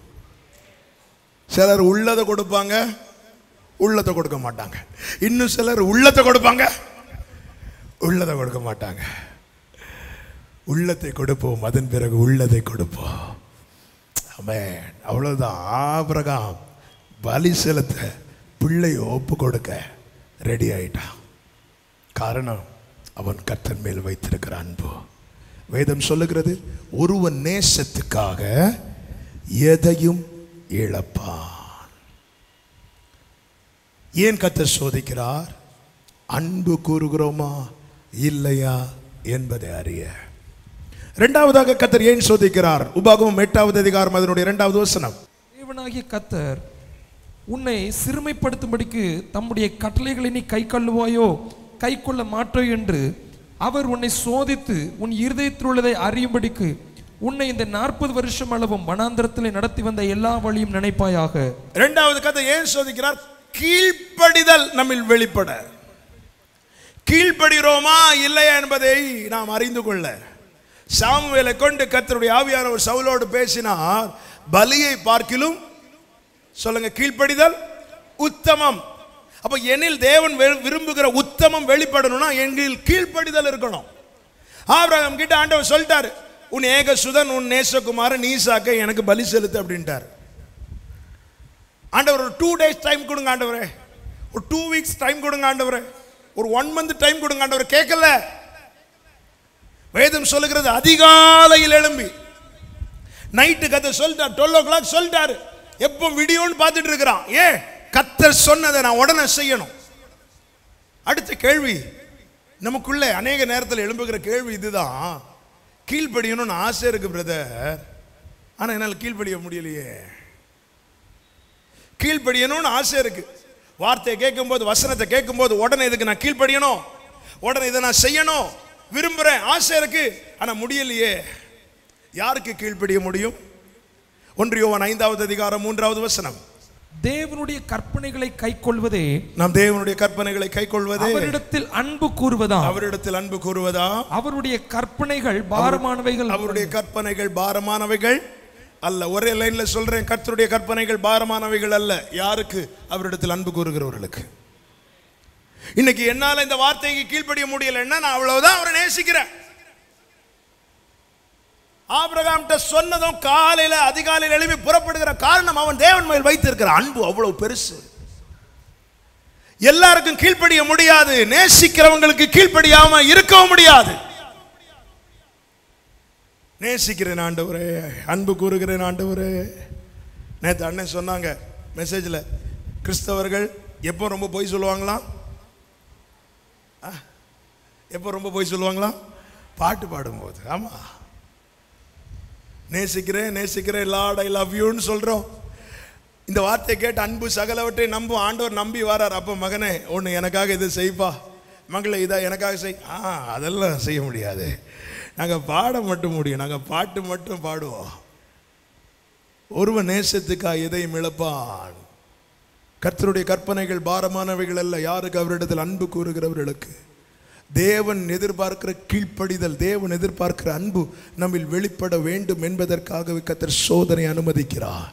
சிலர் உள்ளதை கொடுப்பாங்க, உள்ளத்தை கொடுக்க மாட்டாங்க. இன்னும் சிலர் உள்ளத்தை கொடுப்பாங்க, உள்ளதை கொடுக்க மாட்டாங்க. உள்ளத்தை கொடுப்போம், அதன் பிறகு உள்ளதை கொடுப்போம். ஆமென். அவ்வளவுதான். ஆபிரகாம் பலி செலுத்த, பிள்ளையை ஒப்பு கொடுக்க ரெடி ஆயிட்டான். காரணம், அவன் கர்த்தர் மேல் வைத்திருக்கிற அன்பு. வேதம் சொல்லுகிறது, ஒருவன் நேசத்துக்காக எதையும் இழப்பான். ஏன் கர்த்தர் சோதிக்கிறார்? அன்பு கூறுகிறோமா இல்லையா என்பதை அறிய. இரண்டாவதாக கர்த்தர் ஏன் சோதிக்கிறார்? உபாகமம் 8வது அதிகாரம் அதனுடைய 2வது வசனம். தேவனாகிய கர்த்தர் உன்னை சிறுமைப்படுத்தும்படிக்கு தம்முடைய கட்டளைகளை நீ கை கொள்ளுவாயோ கை கொள்ள மாட்டோ என்று அவர் உன்னை சோதித்து உன் இருதயத்தில் உள்ளதை அறியும்படிக்கு உன்னை இந்த 40 வருஷம் அளவும் வனாந்தரத்தில் நடத்தி வந்த எல்லா வழியும் நினைப்பாயாக. இரண்டாவது கர்த்தர் ஏன் சோதிக்கிறார்? கீழ்ப்படிதல் நம்மில் வெளிப்பட. கீழ்ப்படுகிறோமா இல்லையா என்பதை நாம் அறிந்து கொள்ள. சாமுவேலை கொண்டு கர்த்தருடைய ஆவியானவர் சவுலோடு பேசினார். பலியை பார்க்கிலும் சொல்லுங்க கீழ்ப்படிதல் உத்தமம். அப்ப என்னில் தேவன் விரும்புகிற உத்தமம் வெளிப்படணும்னா எங்களில் கீழ்ப்படிதல் இருக்கணும். ஆபிரகாம் கிட்ட ஆண்டவர் சொல்லிட்டாரு, உன் ஏகசுதன் உன் நேசகுமாரன் ஈசாக்கை எனக்கு பலி செலுத்து அப்படின்ட்டார். ஆண்டவர் ஒரு 2 days டைம் கொடுங்க ஆண்டவரே, ஒரு 2 weeks டைம் கொடுங்க ஆண்டவரே, ஒரு 1 month டைம் கொடுங்க ஆண்டவரே. கேட்கல. வேதம் சொல்லுகிறது, அதிகாலையில் எழும்பி நைட்டு கர்த்தர் சொல்லிட்டார், 12 o'clock சொல்லிட்டாரு. எப்போ வீடியோன்னு பார்த்துட்டு இருக்கிறான். ஏன்? கர்த்தர் சொன்னதை நான் உடனே செய்யணும். அடுத்த கேள்வி நமக்குள்ள அநேக நேரத்தில் எழும்புகிற கேள்வி இதுதான், கீழ்ப்படியணும்னு ஆசை இருக்கு பிரதர், ஆனா என்னால் கீழ்ப்படிய முடியலையே. கீழ்ப்படியணும்னு ஆசை இருக்கு, வார்த்தையை கேட்கும்போது வசனத்தை கேட்கும்போது உடனே இதுக்கு நான் கீழ்ப்படியணும், உடனே இதை நான் செய்யணும் விரும்புறேன், ஆசை இருக்கு, ஆனா முடியலையே. யாருக்கு கீழ்ப்படிய முடியும்? 1 யோவான் 5வது அதிகாரம் 3வது வசனம். தேவனுடைய கற்பனைகளை கைக்கொள்வதே, நாம் தேவனுடைய கற்பனைகளை கைக்கொள்வதே, அவரிடத்தில் அன்பு கூறுவதா, அவரிடத்தில் அன்பு கூறுவதா, அவருடைய கற்பனைகள் பாரமானவைகள், அவருடைய கற்பனைகள் பாரமானவைகள் அல்ல. ஒரே லைன்ல சொல்றேன், கர்த்தருடைய கற்பனைகள் பாரமானவைகள் அல்ல. யாருக்கு? அவரிடத்தில் அன்பு கூறுகிறவர்களுக்கு. இன்னைக்கு என்னால இந்த வார்த்தைக்கு கீழ்ப்படிய முடியலன்னா நான் அவ்வளவுதான் அவரை நேசிக்கிறேன். ஆபிரகாம் சொன்னதும் காலையில அதிகாலையில் எழுப்பி புறப்படுகிற காரணம், அவன் தேவன் மேல் வைத்திருக்கிற அன்பு அவ்வளவு பெருசு. எல்லாருக்கும் கீழ்ப்படிய முடியாது, நேசிக்கிறவங்களுக்கு கீழ்ப்படியாம இருக்கவும் முடியாது. நேசிக்கிறேன் ஆண்டவரே, அன்பு கூறுகிறேன் ஆண்டவரே. நேற்று அண்ணன் சொன்னாங்க மெசேஜில், கிறிஸ்தவர்கள் எப்போ ரொம்ப பொய் சொல்லுவாங்களாம்? எப்போ ரொம்ப பொய் சொல்லுவாங்களாம்? பாட்டு பாடும்போது. ஆமா, நேசிக்கிறேன் நேசிக்கிறேன் லார்ட் ஐ லவ் யூன்னு சொல்றோம். இந்த வார்த்தையை கேட்டு அன்பு சகலவற்றை நம்பும் ஆண்டவர் நம்பி வரார். அப்போ மகனே ஒன்று எனக்காக இது செய்ப்பா, மகளை இதா எனக்காக செய். அதெல்லாம் செய்ய முடியாது, நாங்கள் பாட மட்டும் முடியும், நாங்கள் பாட்டு மட்டும் பாடுவோம். ஒருவன் நேசத்துக்காக எதையும் இழப்பான். கர்த்தருடைய கற்பனைகள் பாரமானவைகள் அல்ல. யாருக்கு? அவரிடத்தில் அன்பு கூறுகிறவர்களுக்கு. தேவன் எதிர்பார்க்கிற கீழ்ப்படிதல், தேவன் எதிர்பார்க்கிற அன்பு நம்மில் வெளிப்பட வேண்டும் என்பதற்காகவே கர்த்தர் சோதனை அனுமதிக்கிறார்.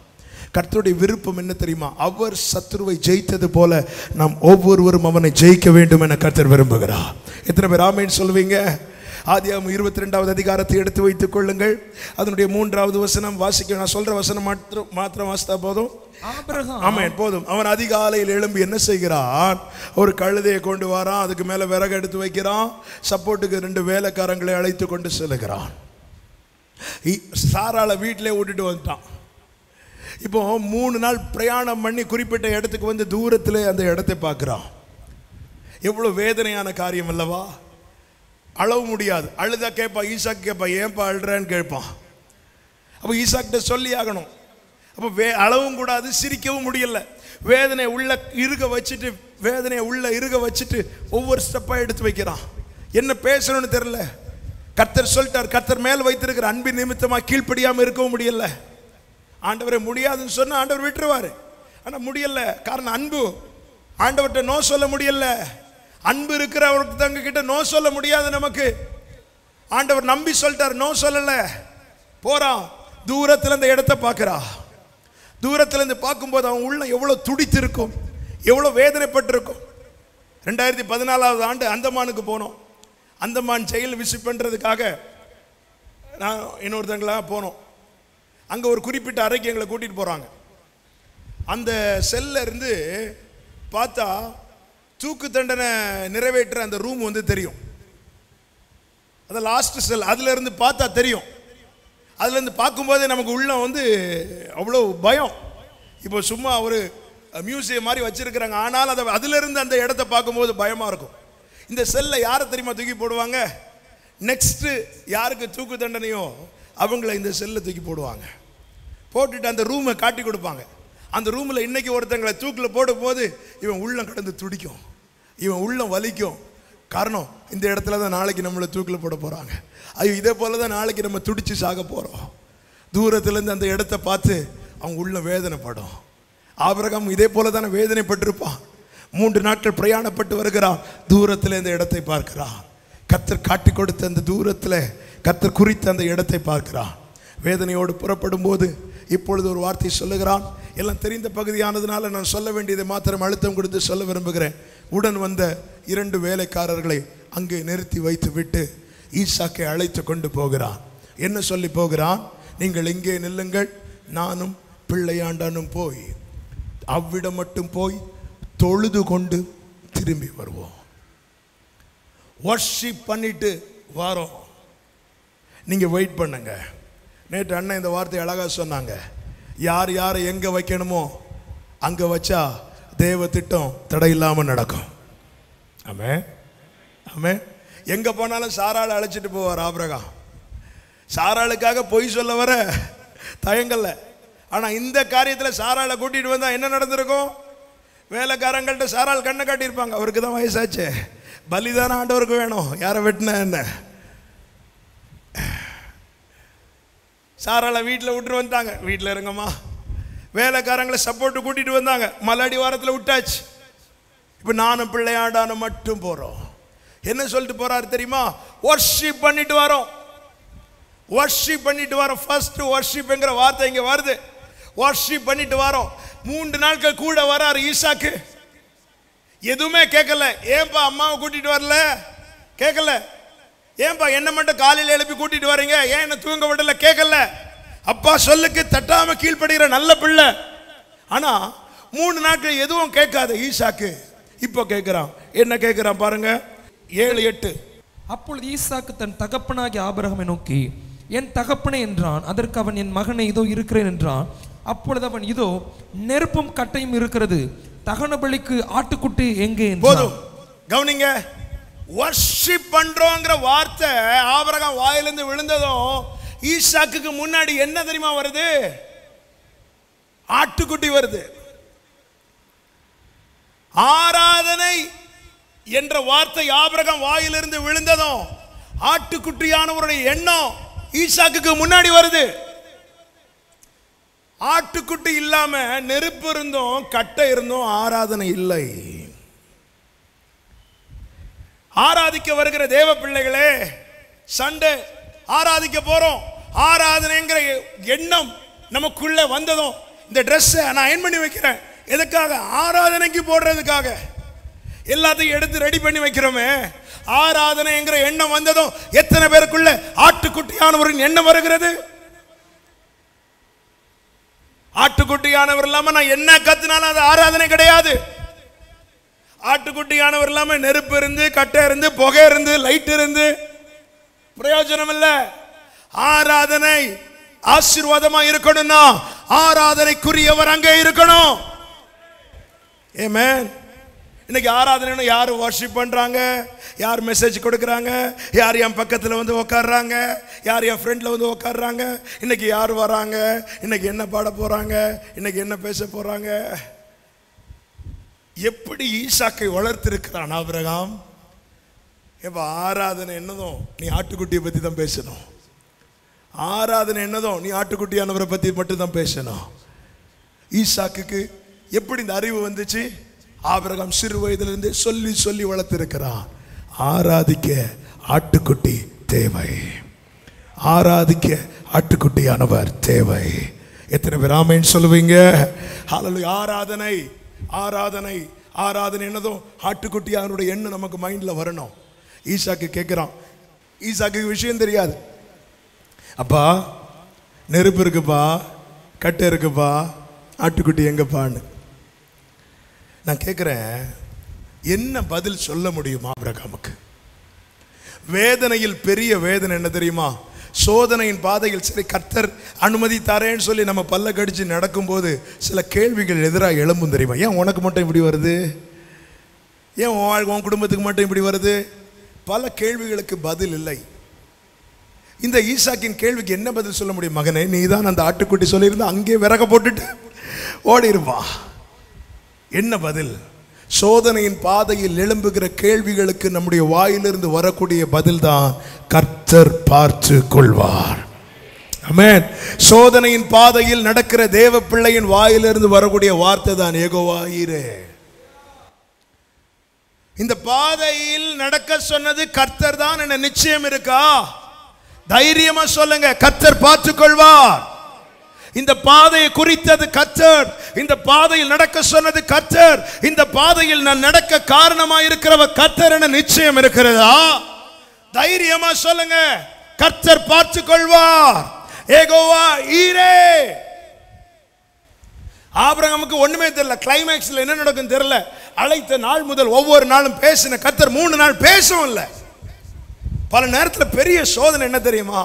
கர்த்தருடைய விருப்பம் என்ன தெரியுமா? அவர் சத்துருவை ஜெயித்தது போல நாம் ஒவ்வொருவரும் அவனை ஜெயிக்க வேண்டும் என கர்த்தர் விரும்புகிறார். எத்தனை பேர் ஆமென் சொல்வீங்க? ஆதியாகமம் 22வது அதிகாரத்தை எடுத்து வைத்துக் கொள்ளுங்கள். அதனுடைய 3வது வசனம் வாசிக்க. நான் சொல்ற வசனம் மாத்திரம் வாசித்தா போதும். ஆமென், போதும். அவன் அதிகாலையில் எழும்பி என்ன செய்கிறான்? ஒரு கழுதையை கொண்டு வரான், அதுக்கு மேல விறகு எடுத்து வைக்கிறான், சப்போர்ட்டுக்கு 2 வேலைக்காரங்களை அழைத்து கொண்டு செல்லுகிறான். சாராளை வீட்டிலே விட்டுட்டு வந்துட்டான். இப்போ 3 நாள் பிரயாணம் பண்ணி குறிப்பிட்ட இடத்துக்கு வந்து தூரத்தில் அந்த இடத்தை பார்க்குறான். எவ்வளோ வேதனையான காரியம் அல்லவா? அழவு முடியாது. அழுதா கேட்பா, ஈசாக்கு கேட்பா, ஏன்பா அழுறேன்னு கேட்பான். அப்போ ஈசாக்கிட்ட சொல்லி ஆகணும். அப்போ அழவும் கூடாது, சிரிக்கவும் முடியல. வேதனையை உள்ள இருக வச்சுட்டு ஒவ்வொரு ஸ்டெப்பாக எடுத்து வைக்கிறான். என்ன பேசணும்னு தெரியல. கர்த்தர் சொல்லிட்டார். கர்த்தர் மேல் வைத்திருக்கிற அன்பின் நிமித்தமாக கீழ்ப்படியாமல் இருக்கவும் முடியல. ஆண்டவரை முடியாதுன்னு சொன்னால் ஆண்டவர் விட்டுருவார். ஆனால் முடியல. காரணம் அன்பு. ஆண்டவர்கிட்ட நோ சொல்ல முடியல. அன்பு இருக்கிறவருக்கு தங்க கிட்ட நோ சொல்ல முடியாது நமக்கு. ஆண்டவர் நம்பி சொல்லிட்டார், நோ சொல்லல. போறான். தூரத்தில் அந்த இடத்தை பார்க்கிறா. தூரத்தில் இருந்து பார்க்கும்போது அவன் உள்ள எவ்வளோ துடித்து இருக்கும், எவ்வளோ வேதனைப்பட்டிருக்கும். 2014வது ஆண்டு அந்தமானுக்கு போனோம். அந்தமான் செயல் விசிட் பண்ணுறதுக்காக நான் இன்னொருத்தங்களா போனோம். அங்கே ஒரு குறிப்பிட்ட அறைக்கு எங்களை கூட்டிகிட்டு போகிறாங்க. அந்த செல்ல இருந்து பார்த்தா தூக்கு தண்டனை நிறைவேற்ற அந்த ரூம் வந்து தெரியும். அது லாஸ்ட் செல். அதுல இருந்து பார்த்தா தெரியும். அதுல இருந்து பார்க்கும்போதே நமக்கு உள்ள வந்து அவ்வளோ பயம். இப்போ சும்மா ஒரு மியூசியம் மாதிரி வச்சிருக்கிறாங்க, ஆனால் அதுல இருந்து அந்த இடத்தை பார்க்கும்போது பயமா இருக்கும். இந்த செல்லை யாரை தெரியுமா தூக்கி போடுவாங்க? நெக்ஸ்ட் யாருக்கு தூக்கு தண்டனையோ அவங்கள இந்த செல்லை தூக்கி போடுவாங்க. போட்டுட்டு அந்த ரூமை காட்டி கொடுப்பாங்க. அந்த ரூமில் இன்னைக்கு ஒருத்தங்களை தூக்கில் போடும் போது இவன் உள்ளம் கடந்து துடிக்கும், இவன் உள்ளம் வலிக்கும். காரணம், இந்த இடத்துல தான் நாளைக்கு நம்மளை தூக்கில் போட போகிறாங்க. ஐயோ, இதே போல தான் நாளைக்கு நம்ம துடிச்சு சாக போகிறோம். தூரத்துலேருந்து அந்த இடத்த பார்த்து அவங்க உள்ளம் வேதனைப்படும். ஆபிரகாம் இதே போல தானே வேதனைப்பட்டிருப்பான். 3 நாட்கள் பிரயாணப்பட்டு வருகிறான். தூரத்தில் இந்த இடத்தை பார்க்கிறான். கர்த்தர் காட்டி கொடுத்த அந்த தூரத்தில் கர்த்தர் குறித்த அந்த இடத்தை பார்க்கிறான். வேதனையோடு புறப்படும் போது இப்பொழுது ஒரு வார்த்தை சொல்லுகிறான். எல்லாம் தெரிந்த பகுதியானதுனால நான் சொல்ல வேண்டியதை மாத்திரம் அழுத்தம் கொடுத்து சொல்ல விரும்புகிறேன். உடன் வந்த 2 வேலைக்காரர்களை அங்கே நிறுத்தி வைத்து விட்டு ஈசாக்கை அழைத்து கொண்டு போகிறான். என்ன சொல்லி போகிறான்? நீங்கள் இங்கே நில்லுங்கள், நானும் பிள்ளையாண்டானும் போய் அவ்விடம் மட்டும் போய் தொழுது கொண்டு திரும்பி வருவோம். வர்ஷிப் பண்ணிட்டு வரோம், நீங்க வெயிட் பண்ணுங்க. நேற்று அண்ணன் இந்த வார்த்தை அழகா சொன்னாங்க. யார் யாரை எங்க வைக்கணுமோ அங்க வச்சா தேவ திட்டம் தடையில்லாமல் நடக்கும். ஆமென், ஆமென். எங்க போனாலும் சாராளை அழைச்சிட்டு போவார் ஆபிரகாம். சாராளுக்காக பொய் சொல்ல வர தயங்கல்ல. ஆனா இந்த காரியத்தில் சாராளை கூட்டிட்டு வந்தா என்ன நடந்திருக்கும்? வேலைக்காரங்கள்ட்ட சாராள் கண்ணை காட்டியிருப்பாங்க. அவருக்கு தான் வயசாச்சு, பலிதான ஆண்டவருக்கு வேணும், யாரை வெட்டின என்ன. சாராளை வீட்டில் விட்டுட்டு வந்துட்டாங்க. வீட்டில் இருங்கம்மா. வேலைக்காரங்களை சப்போர்ட்டு கூட்டிட்டு வந்தாங்க. மலடி வாரத்தில் விட்டாச்சு. இப்போ நானும் பிள்ளையாண்டானும் மட்டும் போகிறோம். என்ன சொல்லிட்டு போறாரு தெரியுமா? வர்ஷிப் பண்ணிட்டு வரோம், வர்ஷிப் பண்ணிட்டு வரோம். ஃபர்ஸ்ட் வர்ஷிப்ங்கிற வார்த்தை இங்கே வருது. வர்ஷிப் பண்ணிட்டு வரோம். 3 நாட்கள் கூட வராரு ஈசாக்கு. எதுவுமே கேட்கல. ஏன்பா அம்மாவை கூட்டிட்டு வரல? கேட்கல. ஏன்பா என்ன மட்டும் காலையில் எழுப்பி கூட்டிட்டு வரீங்க? ஏன் என்ன தூங்க விடல? கேட்கல. அப்பா சொல்லுக்கு தட்டாம கீழ்ப்படுகிற நல்ல பிள்ளை. ஆனா 3 நாட்கள் எதுவும் கேட்காத ஈசாக்கு இப்போ கேட்கிறான். என்ன கேட்கிறான் பாருங்க, 7-8. அப்பொழுது ஈசாக்கு தன் தகப்பனாகிய ஆபிரகாமை நோக்கி, என் தகப்பனே என்றான். அதற்கு அவன், என் மகனை இதோ இருக்கிறேன் என்றான். அப்பொழுது அவன், இதோ நெருப்பும் கட்டையும் இருக்கிறது, தகன பலிக்கு ஆட்டுக்குட்டி எங்கே? போதும், கவனிங்க. வர்ஷிப் பண்றோங்கிற வார்த்தை ஆபிரகாம் வாயிலிருந்து விழுந்ததும் ஈசாக்குக்கு முன்னாடி என்ன தெரியுமா வருது? ஆட்டுக்குட்டி வருது. ஆராதனை என்ற வார்த்தை ஆபிரகாம் வாயிலிருந்து விழுந்ததும் ஆட்டுக்குட்டியானவருடைய எண்ணம் ஈசாக்குக்கு முன்னாடி வருது. ஆட்டுக்குட்டி இல்லாம நெருப்பு இருந்தும் கட்டை இருந்தும் ஆராதனை இல்லை. ஆராதிக்க வருகிற தேவ பிள்ளைகளே, சண்டே ஆராதிக்க போறோம். ஆராதனைங்கிற எண்ணம் நமக்குள்ள வந்ததும் இந்த ட்ரெஸ்ஸை நான் அயன் பண்ணி வைக்கிறேன். எதுக்காக? ஆராதனைக்கு போடுறதுக்காக. எல்லாத்தையும் எடுத்து ரெடி பண்ணி வைக்கிறோமே. ஆராதனைங்கிற எண்ணம் வந்ததும் எத்தனை பேருக்குள்ள ஆட்டுக்குட்டியானவரின் எண்ணம் வருகிறது? ஆட்டுக்குட்டியானவர் இல்லாம நான் என்ன கத்துனாலும் அது ஆராதனை கிடையாது. ஆட்டுக்குட்டியானவர் இல்லாம நெருப்பு இருந்து, கட்டை இருந்து, புகை இருந்து, லைட் இருந்து பிரயோஜனம் இல்ல. ஆராதனை ஆசீர்வாதமா இருக்கணும்னா ஆராதனைக்குரியவர் அங்கே இருக்கணும். ஆமென். இன்னைக்கு ஆராதனை யார் வர்ஷிப் பண்றாங்க, யார் மெசேஜ் கொடுக்குறாங்க, யார் என் பக்கத்தில் வந்து உட்காடுறாங்க, யார் என் ஃப்ரெண்டில் வந்து உட்காடுறாங்க, இன்னைக்கு யார் வராங்க, இன்னைக்கு என்ன பாட போறாங்க, இன்னைக்கு என்ன பேச போறாங்க. எப்படி ஈசாக்கை வளர்த்திருக்கிறான் ஆபிரகாம். எப்ப ஆராதனை என்னதும் நீ ஆட்டுக்குட்டியை பத்தி தான் பேசணும். ஆராதனை என்னதும் நீ ஆட்டுக்குட்டியானவரை பத்தி மட்டும் தான் பேசணும். ஈசாக்குக்கு எப்படி இந்த அறிவு வந்துச்சு? ஆபிரகாம் சிறு வயதிலிருந்து சொல்லி சொல்லி வளர்த்திருக்கிறான். ஆராதிக்க ஆட்டுக்குட்டி தேவை, ஆராதிக்க ஆட்டுக்குட்டியானவர் தேவை. எத்தனை பேர் ஆமென் சொல்லுவீங்க? ஹல்லேலூயா. ஆராதனை ஆராதனை ஆராதனை என்னதும் ஆட்டுக்குட்டியானுடைய எண்ணம் நமக்கு மைண்ட்ல வரணும். ஈசாக்கு கேட்கிறான். ஈசாக்கு விஷயம் தெரியாது. அப்பா நெருப்பு இருக்குப்பா, கட்டை இருக்குப்பா, ஆட்டுக்குட்டி எங்கப்பான்னு. நான் கேட்கிறேன், என்ன பதில் சொல்ல முடியும் ஆபிரகாமுக்கு? வேதனையில் பெரிய வேதனை என்ன தெரியுமா? சோதனையின் பாதையில் சரி கர்த்தர் அனுமதி தரேன்னு சொல்லி நம்ம பல்ல கடிச்சு நடக்கும்போது சில கேள்விகள் எதிராக எழும்பும் தெரியுமா? ஏன் உனக்கு மட்டும் இப்படி வருது? ஏன் உன் குடும்பத்துக்கு மட்டும் இப்படி வருது? பல கேள்விகளுக்கு பதில் இல்லை. இந்த ஈசாக்கின் கேள்விக்கு என்ன பதில் சொல்ல முடியும்? மகனே, நீ தான் அந்த ஆட்டுக்குட்டி சொல்லியிருந்தா அங்கே விறக போட்டுட்டு ஓடி இருப்பா. என்ன பதில்? சோதனையின் பாதையில் எழும்புகிற கேள்விகளுக்கு நம்முடைய வாயிலிருந்து வரக்கூடிய பதில் தான் கர்த்தர் பார்த்து கொள்வார். ஆமென். சோதனையின் பாதையில் நடக்கிற தேவ பிள்ளையின் வாயிலிருந்து வரக்கூடிய வார்த்தை தான் யெகோவா ஈரே. இந்த பாதையில் நடக்க சொன்னது கர்த்தர் தான் என்ற நிச்சயம் இருக்கா? தைரியமா சொல்லுங்க, கர்த்தர் பார்த்து கொள்வார். இந்த பாதையை குறித்தது கர்த்தர், இந்த பாதையில் நடக்க சொன்னது கர்த்தர், இந்த பாதையில் நான் நடக்க காரணமா இருக்கிறவர் கர்த்தர் என நிச்சயம் இருக்கிறதா? தைரியமா சொல்லுங்க, கர்த்தர் பார்த்து கொள்வார். யெகோவா ஈரே. ஆபிரகாமுக்கு ஒண்ணுமே தெரியல. கிளைமேக்ஸ்ல என்ன நடக்கும் தெரியல. அழைத்த நாள் முதல் ஒவ்வொரு நாளும் பேசின கர்த்தர் 3 நாள் பேசவும் இல்லை. பல நேரத்தில் பெரிய சோதனை என்ன தெரியுமா?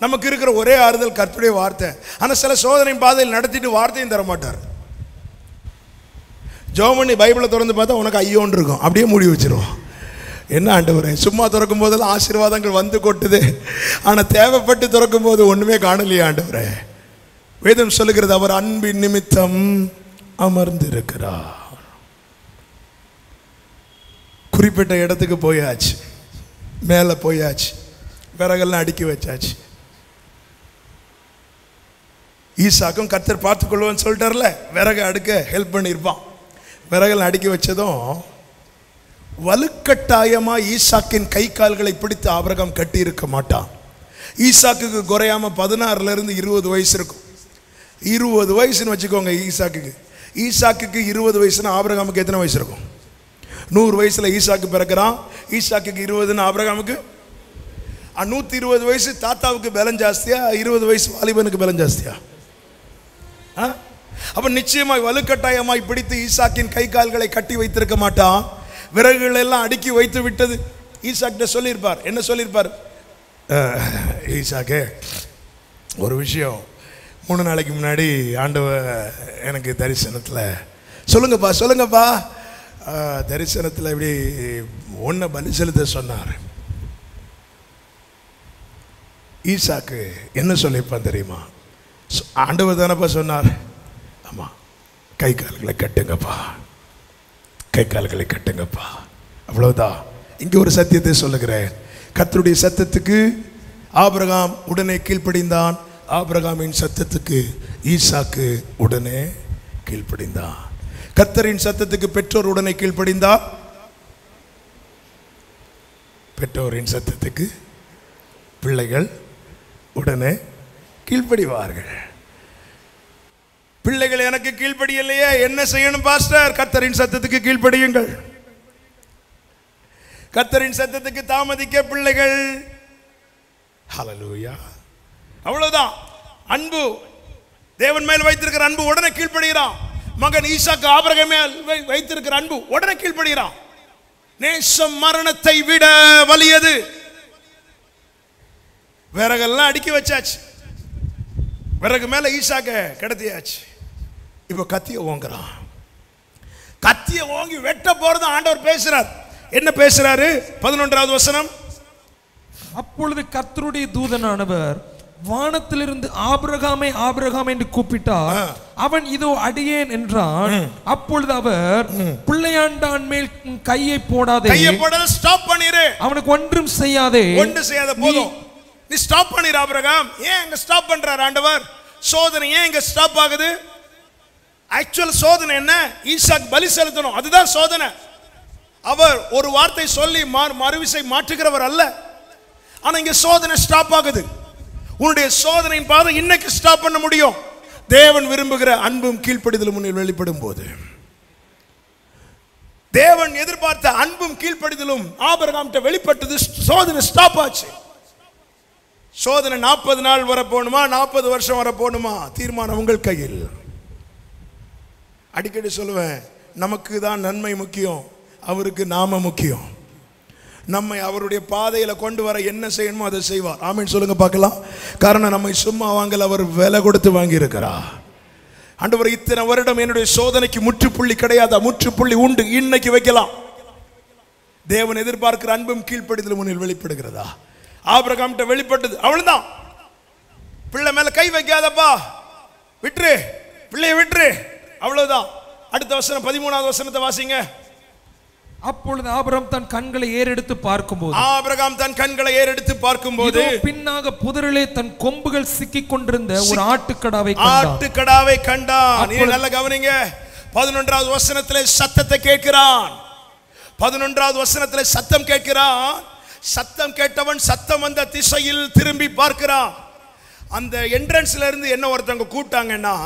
நமக்கு இருக்கிற ஒரே ஆறுதல் கர்த்தருடைய வார்த்தை. ஆனால் சில சோதனை பாதையில் நடத்திட்டு வார்த்தையும் தர மாட்டார். ஜெபம் பண்ணி பைபிளை திறந்து பார்த்தா உனக்கு ஐயோன்னு இருக்கும், அப்படியே மூடி வச்சிருவோம். என்ன ஆண்டவரே, சும்மா திறக்கும் போதெல்லாம் ஆசீர்வாதங்கள் வந்து கொட்டுது, ஆனால் தேவைப்பட்டு திறக்கும் போது ஒன்றுமே காணலையே ஆண்டவரே. வேதம் சொல்லுகிறது, அவர் அன்பின் நிமித்தம் அமர்ந்திருக்கிறார். குறிப்பிட்ட இடத்துக்கு போயாச்சு, மேலே போயாச்சு, விறகெல்லாம் அடுக்கி வச்சாச்சு. ஈசாக்கும் கர்த்தர் பார்த்துக்கொள்வான்னு சொல்லிட்டார்ல, விறகு அடுக்க ஹெல்ப் பண்ணியிருப்பான். விறகெல்லாம் அடுக்கி வச்சதும் வலுக்கட்டாயமா ஈசாக்கின் கை கால்களை பிடித்து ஆபிரகாம் கட்டி இருக்க மாட்டான். ஈசாக்குக்கு குறையாம 16 to 20 வயசு இருக்கும். 20 வயசுன்னு வச்சுக்கோங்க ஈசாக்குக்கு. ஈசாக்குக்கு 20 வயசுன்னா ஆபிரகாமுக்கு எத்தனை வயசு இருக்கும்? 100 வயசுல ஈசாக்கு பிறக்கிறான். ஈசாக்குக்கு 20ன்னு ஆபிரகாமுக்கு 120 வயசு. தாத்தாவுக்கு பலம் ஜாஸ்தியா, 20 வயசு வாலிபனுக்கு பலம் ஜாஸ்தியா? அப்ப நிச்சயமாய் வலுக்கட்டாயமாய் பிடித்து ஈசாக்கின் கை கால்களை கட்டி வைத்திருக்க மாட்டான். விறகுகள் எல்லாம் அடுக்கி வைத்து விட்டது. ஈசாக்கிட்ட சொல்லியிருப்பார். என்ன சொல்லியிருப்பார்? ஈசாக்கே, ஒரு விஷயம், 3 நாளைக்கு முன்னாடி ஆண்டவர் எனக்கு தரிசனத்தில் சொல்லுங்கப்பா சொல்லுங்கப்பா தரிசனத்தில் இப்படி ஒன்றை பலி செலுத்த சொன்னார். ஈசாக்கு என்ன சொல்லியிருப்பான் தெரியுமா? ஆண்டவர் தானப்பா சொன்னார். ஆமாம், கை கால்களை கட்டுங்கப்பா, கை கால்களை கட்டுங்கப்பா, அவ்வளவுதான். இங்கே ஒரு சத்தியத்தை சொல்லுகிறேன். கர்த்தருடைய சத்தத்துக்கு ஆபிரகாம் உடனே கீழ்ப்படிந்தான். ஆபிரகாமின் சத்தத்துக்கு ஈசாக்கு உடனே கீழ்ப்படிந்தான். கர்த்தரின் சத்தத்துக்கு பெற்றோர் உடனே கீழ்ப்படிந்தார். பெற்றோரின் சத்தத்துக்கு பிள்ளைகள் உடனே கீழ்ப்படிவார்கள். பிள்ளைகள் எனக்கு கீழ்ப்படியலையே, என்ன செய்யணும் பாஸ்டர்? கர்த்தரின் சத்தத்துக்கு கீழ்ப்படியுங்கள். கர்த்தரின் சத்தத்துக்கு தாமதிக்க பிள்ளைகள். ஹல்லேலூயா. அவ்வளவுதான். அன்பு, தேவன் மேல் வைத்திருக்கிற அன்பு உடனே கீழ்ப்படுகிறான். மகன் ஈசாக்கு ஆபிரகாம் மேல் வைத்திருக்கிற அன்பு உடனே கீழ்ப்படுகிறான். நேசம் மரணத்தை விட வலியது. விறகெல்லாம் அடுக்கி வச்சாச்சு, விறகு மேல ஈசாக்க கிடத்தியாச்சு. இப்ப கத்திய ஓங்குறான். கத்திய ஓங்கி வெட்ட போறது ஆண்டவர் பேசுறார். என்ன பேசுறாரு? 11வது வசனம். அப்பொழுது கர்த்தருடைய தூதனானவர் வானத்திலிருந்து ஆபிரகாமே ஆபிரகாம் என்று கூப்பிட்டார். அவன் இதோ அடியேன் என்றான். அப்பொழுது அவர், பிள்ளையாண்டான் மேல் கையை போடாதே. கையை போடாத, ஸ்டாப் பண்ணிரு. அவனுக்கு ஒன்றும் செய்யாதே. ஒன்றும் செய்யாத, போதும், நீ ஸ்டாப் பண்ணிரு ஆபிரகாம். ஏன் இங்க ஸ்டாப் பண்றார் ஆண்டவர்? சோதனை ஏன் இங்க ஸ்டாப் ஆகுது? ஆக்சுவல் சோதனை என்ன? ஈசாக் பலி செலுத்தணும், அதுதான் சோதனை. அவர் ஒரு வார்த்தை சொல்லி மறுவிசை மாற்றுகிறவர் அல்ல. ஆனா இங்க சோதனை ஸ்டாப் ஆகுது. உன்னுடைய சோதனையின் பாதை இன்னைக்கு ஸ்டாப் பண்ண முடியும். தேவன் விரும்புகிற அன்பும் கீழ்ப்படிதலும் முன்னில் வெளிப்படும் போது, தேவன் எதிர்பார்த்த அன்பும் கீழ்ப்படிதலும் ஆபிரகாம்கிட்ட வெளிப்பட்டது. சோதனை ஸ்டாப் ஆச்சு. சோதனை 40 நாள் வர போகணுமா, 40 வருஷம் வர போகணுமா, தீர்மானம் உங்கள் கையில். அடிக்கடி சொல்லுவேன், நமக்கு தான் நன்மை முக்கியம், அவருக்கு நாம முக்கியம். நம்மை அவருடைய பாதையில கொண்டு வர என்ன செய்யணுமோ அதை செய்வார். ஆமென் சொல்லுங்க பார்க்கலாம். காரணம், நம்மை சும்மா வாங்கல, அவர் விலை கொடுத்து வாங்கி இருக்கிறார். ஆண்டவர், இத்தனை வருடம் என்னுடைய சோதனைக்கு முற்றுப்புள்ளி கிடையாதா? முற்றுப்புள்ளி உண்டு, இன்னைக்கு வைக்கலாம். தேவன் எதிர்பார்க்கிற அன்பும் கீழ்ப்படிதலும் முன்னில் வெளிப்படுகிறதா? ஆபிரகாம்கிட்ட வெளிப்பட்டது. அவ்வளவுதான். பிள்ளை மேல கை வைக்காதப்பா, விட்டுரு, பிள்ளையை விட்டுரு, அவ்வளவுதான். அடுத்த வசனம் 13வது வசனத்தை வாசிங்க. அப்பொழுது ஆபிரகாம் தன் கண்களை ஏறெடுத்து பார்க்கும்போது பின்னாக புதரிலே தன் கொம்புகள் சிக்கிக் கொண்டிருந்த ஒரு ஆட்டுக்கடாவை கண்டான். நீ நல்ல கவனிங்க. 11வது வசனத்திலே சத்தத்தை கேட்கிறான். 11வது வசனத்திலே சத்தம் கேட்கிறான். சத்தம் கேட்டவன் சத்தம் வந்த திசையில் திரும்பி பார்க்கிறான். அந்த என்ட்ரன்ஸ்ல இருந்து என்ன ஒருத்தவங்க கூப்பிட்டாங்கன்னா,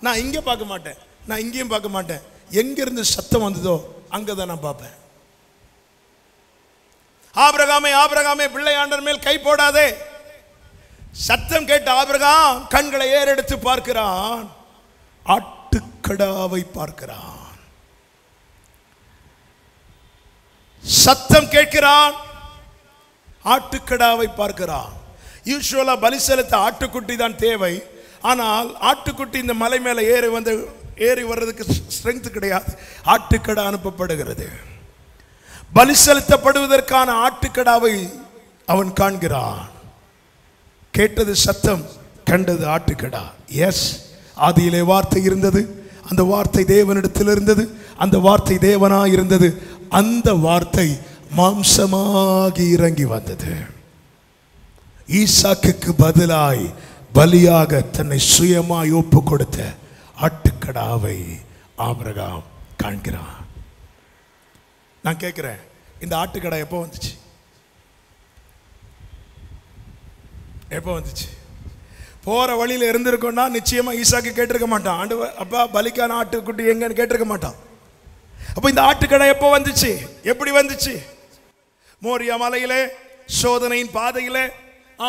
நான் இங்க பார்க்க மாட்டேன், நான் இங்கேயும் பார்க்க மாட்டேன், எங்கிருந்து சத்தம் வந்ததோ அங்கதான் நான் பார்ப்பேன். ஆபிரகாமே ஆபிரகாமே, பிள்ளையாண்டர் மேல் கை போடாதே. சத்தம் கேட்ட ஆபிரகாம் கண்களை ஏறெடுத்து பார்க்கிறான். ஆட்டுக்கடாவை பார்க்கிறான். சத்தம் கேட்கிறான், ஆட்டுக்கடாவை பார்க்கிறான். யூசுவலா பலி செலுத்த ஆட்டுக்குட்டி தான் தேவை. ஆனால் ஆட்டுக்குட்டி இந்த மலை மேல ஏறி வர்றதுக்கு ஸ்ட்ரெங்த் கிடையாது. ஆட்டுக்கடா அனுப்பப்படுகிறது. பலி செலுத்தப்படுவதற்கான ஆட்டுக்கடாவை அவன் காண்கிறான். கேட்டது சத்தம், கண்டது ஆட்டுக்கடா. எஸ், ஆதியிலே வார்த்தை இருந்தது, அந்த வார்த்தை தேவனிடத்தில் இருந்தது, அந்த வார்த்தை தேவனாய் இருந்தது. அந்த வார்த்தை மாம்சமாகி இறங்கி வந்தது. ஈசாக்குக்கு பதிலாய் பலியாக தன்னை சுயமாய் ஒப்பு கொடுத்த ஆட்டுக்கடாவை ஆபிரகாம் காண்கிறான். நான் கேட்கிறேன், இந்த ஆட்டுக்கடா எப்போ வந்துச்சு? எப்போ வந்துச்சு? போற வழியில இருந்திருக்கோம்னா நிச்சயமா ஈசாக்கு கேட்டிருக்க மாட்டான், ஆண்டவர் அப்பா பலிக்கான ஆட்டுக்குட்டி எங்கன்னு கேட்டிருக்க மாட்டான். அப்ப இந்த ஆட்டுக்கடா எப்போ வந்துச்சு? எப்படி வந்துச்சு? மோரியா மலையிலே சோதனையின் பாதையிலே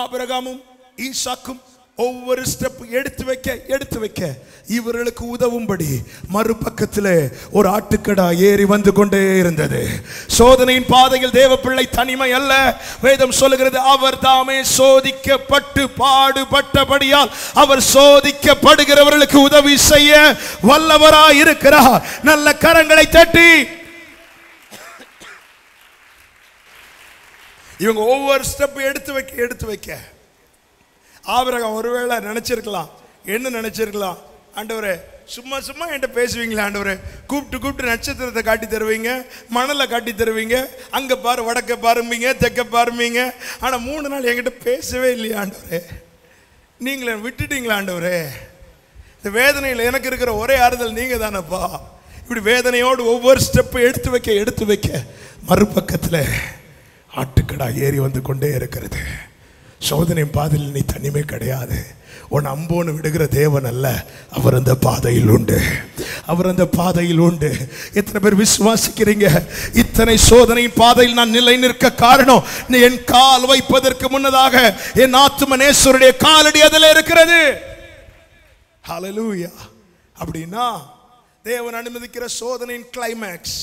ஆபிரகாமும் ஈசாக்கும் ஒவ்வொரு ஸ்டெப் எடுத்து வைக்க இவர்களுக்கு உதவும்படி மறுபக்கத்தில் ஒரு ஆட்டுக்கடா ஏறி வந்து கொண்டே இருந்தது. சோதனையின் பாதையில் தேவ பிள்ளை தனிமை அல்ல. வேதம் சொல்லுகிறது, அவர் தாமே சோதிக்கப்பட்டு பாடுபட்டபடியால் அவர் சோதிக்கப்படுகிறவர்களுக்கு உதவி செய்ய வல்லவராய் இருக்கிறார். நல்ல கரங்களை தட்டி இவங்க ஒவ்வொரு ஸ்டெப் எடுத்து வைக்க ஆபிரகாம் ஒருவேளை நினைச்சிருக்கலாம், என்ன நினைச்சிருக்கலாம், ஆண்டவரே சும்மா என்கிட்ட பேசுவீங்களா ஆண்டவரே, கூப்பிட்டு நட்சத்திரத்தை காட்டி தருவீங்க, மணலை காட்டி தருவீங்க, அங்கே பாரு வடக்க பாரும்பீங்க, தெற்க பாரும்பீங்க, ஆனால் 3 நாள் என்கிட்ட பேசவே இல்லையா ஆண்டவரே, நீங்களே விட்டுட்டீங்களா ஆண்டவரே. இந்த வேதனையில் எனக்கு இருக்கிற ஒரே ஆறுதல் நீங்கள் தானப்பா. இப்படி வேதனையோடு ஒவ்வொரு ஸ்டெப்பை எடுத்து வைக்க மறுபக்கத்தில் ஆட்டுக்கடா ஏறி வந்து கொண்டே இருக்கிறது. சோதனை பாதையில் நீ தனிமை கிடையாது. உன் அம்போன்னு விடுகிற தேவன் அல்ல, அவர் அந்த பாதையில் உண்டு, அவர் அந்த பாதையில் உண்டு. எத்தனை பேர் விசுவாசிக்கிறீங்க? இத்தனை சோதனையின் பாதையில் நான் நிலை நிற்க காரணம், என் கால் வைப்பதற்கு முன்னதாக என் ஆத்தும நேசருடைய காலடி அதில் இருக்கிறது. ஹல்லேலூயா. அப்படின்னா தேவன் அனுமதிக்கிற சோதனையின் கிளைமேக்ஸ்,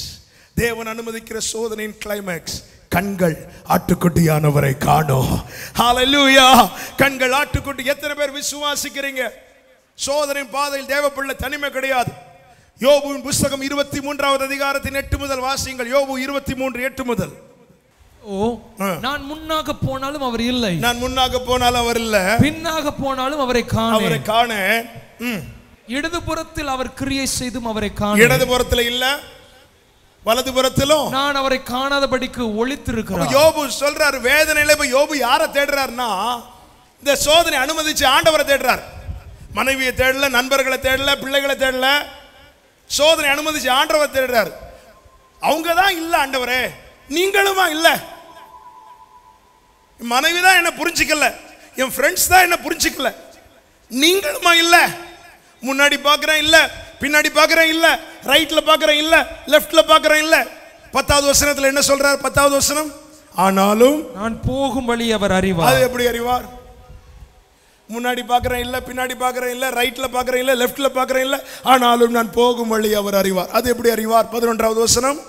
தேவன் அனுமதிக்கிற சோதனையின் கிளைமேக்ஸ் கண்கள் ஆட்டுக்குட்டியானவரை காணும். ஹல்லேலூயா. கண்கள் ஆட்டுக்குட்டி. எத்தனை பேர் விசுவாசிக்கிறீங்க? சோதனை பாதையில் தேவப்பிள்ளை தனிமை கிடையாது. யோபுவின் புத்தகம் 23வது அதிகாரத்தின் 8 முதல் வாசியுங்கள். யோபு 23:8 முதல். நான் முன்னாக போனாலும் அவர் இல்லை, நான் முன்னாக போனாலும் அவர் இல்லை, பின்னாக போனாலும் அவரை காண, இடதுபுறத்தில் அவர் கிரியை செய்தும் அவரை காண. இடதுபுறத்தில் இல்ல, வலதுபுறத்திலும் நான் அவரை காணாதபடிக்கு ஒளித்திருக்கிறேன். யோபு சொல்றாரு, வேதனையில இப்ப யோபு யாரை தேடுறாருன்னா, இந்த சோதனை அனுமதிச்சு ஆண்டவரை தேடுறார். மனைவியை தேடல, நண்பர்களை தேடல, பிள்ளைகளை தேடல, சோதனை அனுமதிச்சு ஆண்டவரை தேடுறார். அவங்க தான் இல்ல ஆண்டவரே, நீங்களுமா இல்ல, மனைவி தான் என்ன புரிஞ்சுக்கல, என் ஃப்ரெண்ட்ஸ் தான் என்ன புரிஞ்சுக்கல, நீங்களுமா இல்ல, முன்னாடி பார்க்கிறேன் இல்ல, பின்னாடி பார்க்கிறேன் இல்ல, ரைட்ல பார்க்கிறேன் இல்ல, லெஃப்ட்ல பார்க்கிறேன் இல்ல. 10வது வசனத்துல என்ன சொல்றார்? 10வது வசனம், ஆனாலும் நான் போகும் வழி அவர் அறிவார். அது எப்படி அறிவார்? முன்னாடி பார்க்கிறேன் இல்ல, பின்னாடி பார்க்கிறேன் இல்ல, ரைட்ல பார்க்கிறேன் இல்ல, லெஃப்ட்ல பார்க்கிறேன் இல்ல, ஆனாலும் நான் போகும் வழி அவர் அறிவார். அது எப்படி அறிவார்? 11வது வசனம்,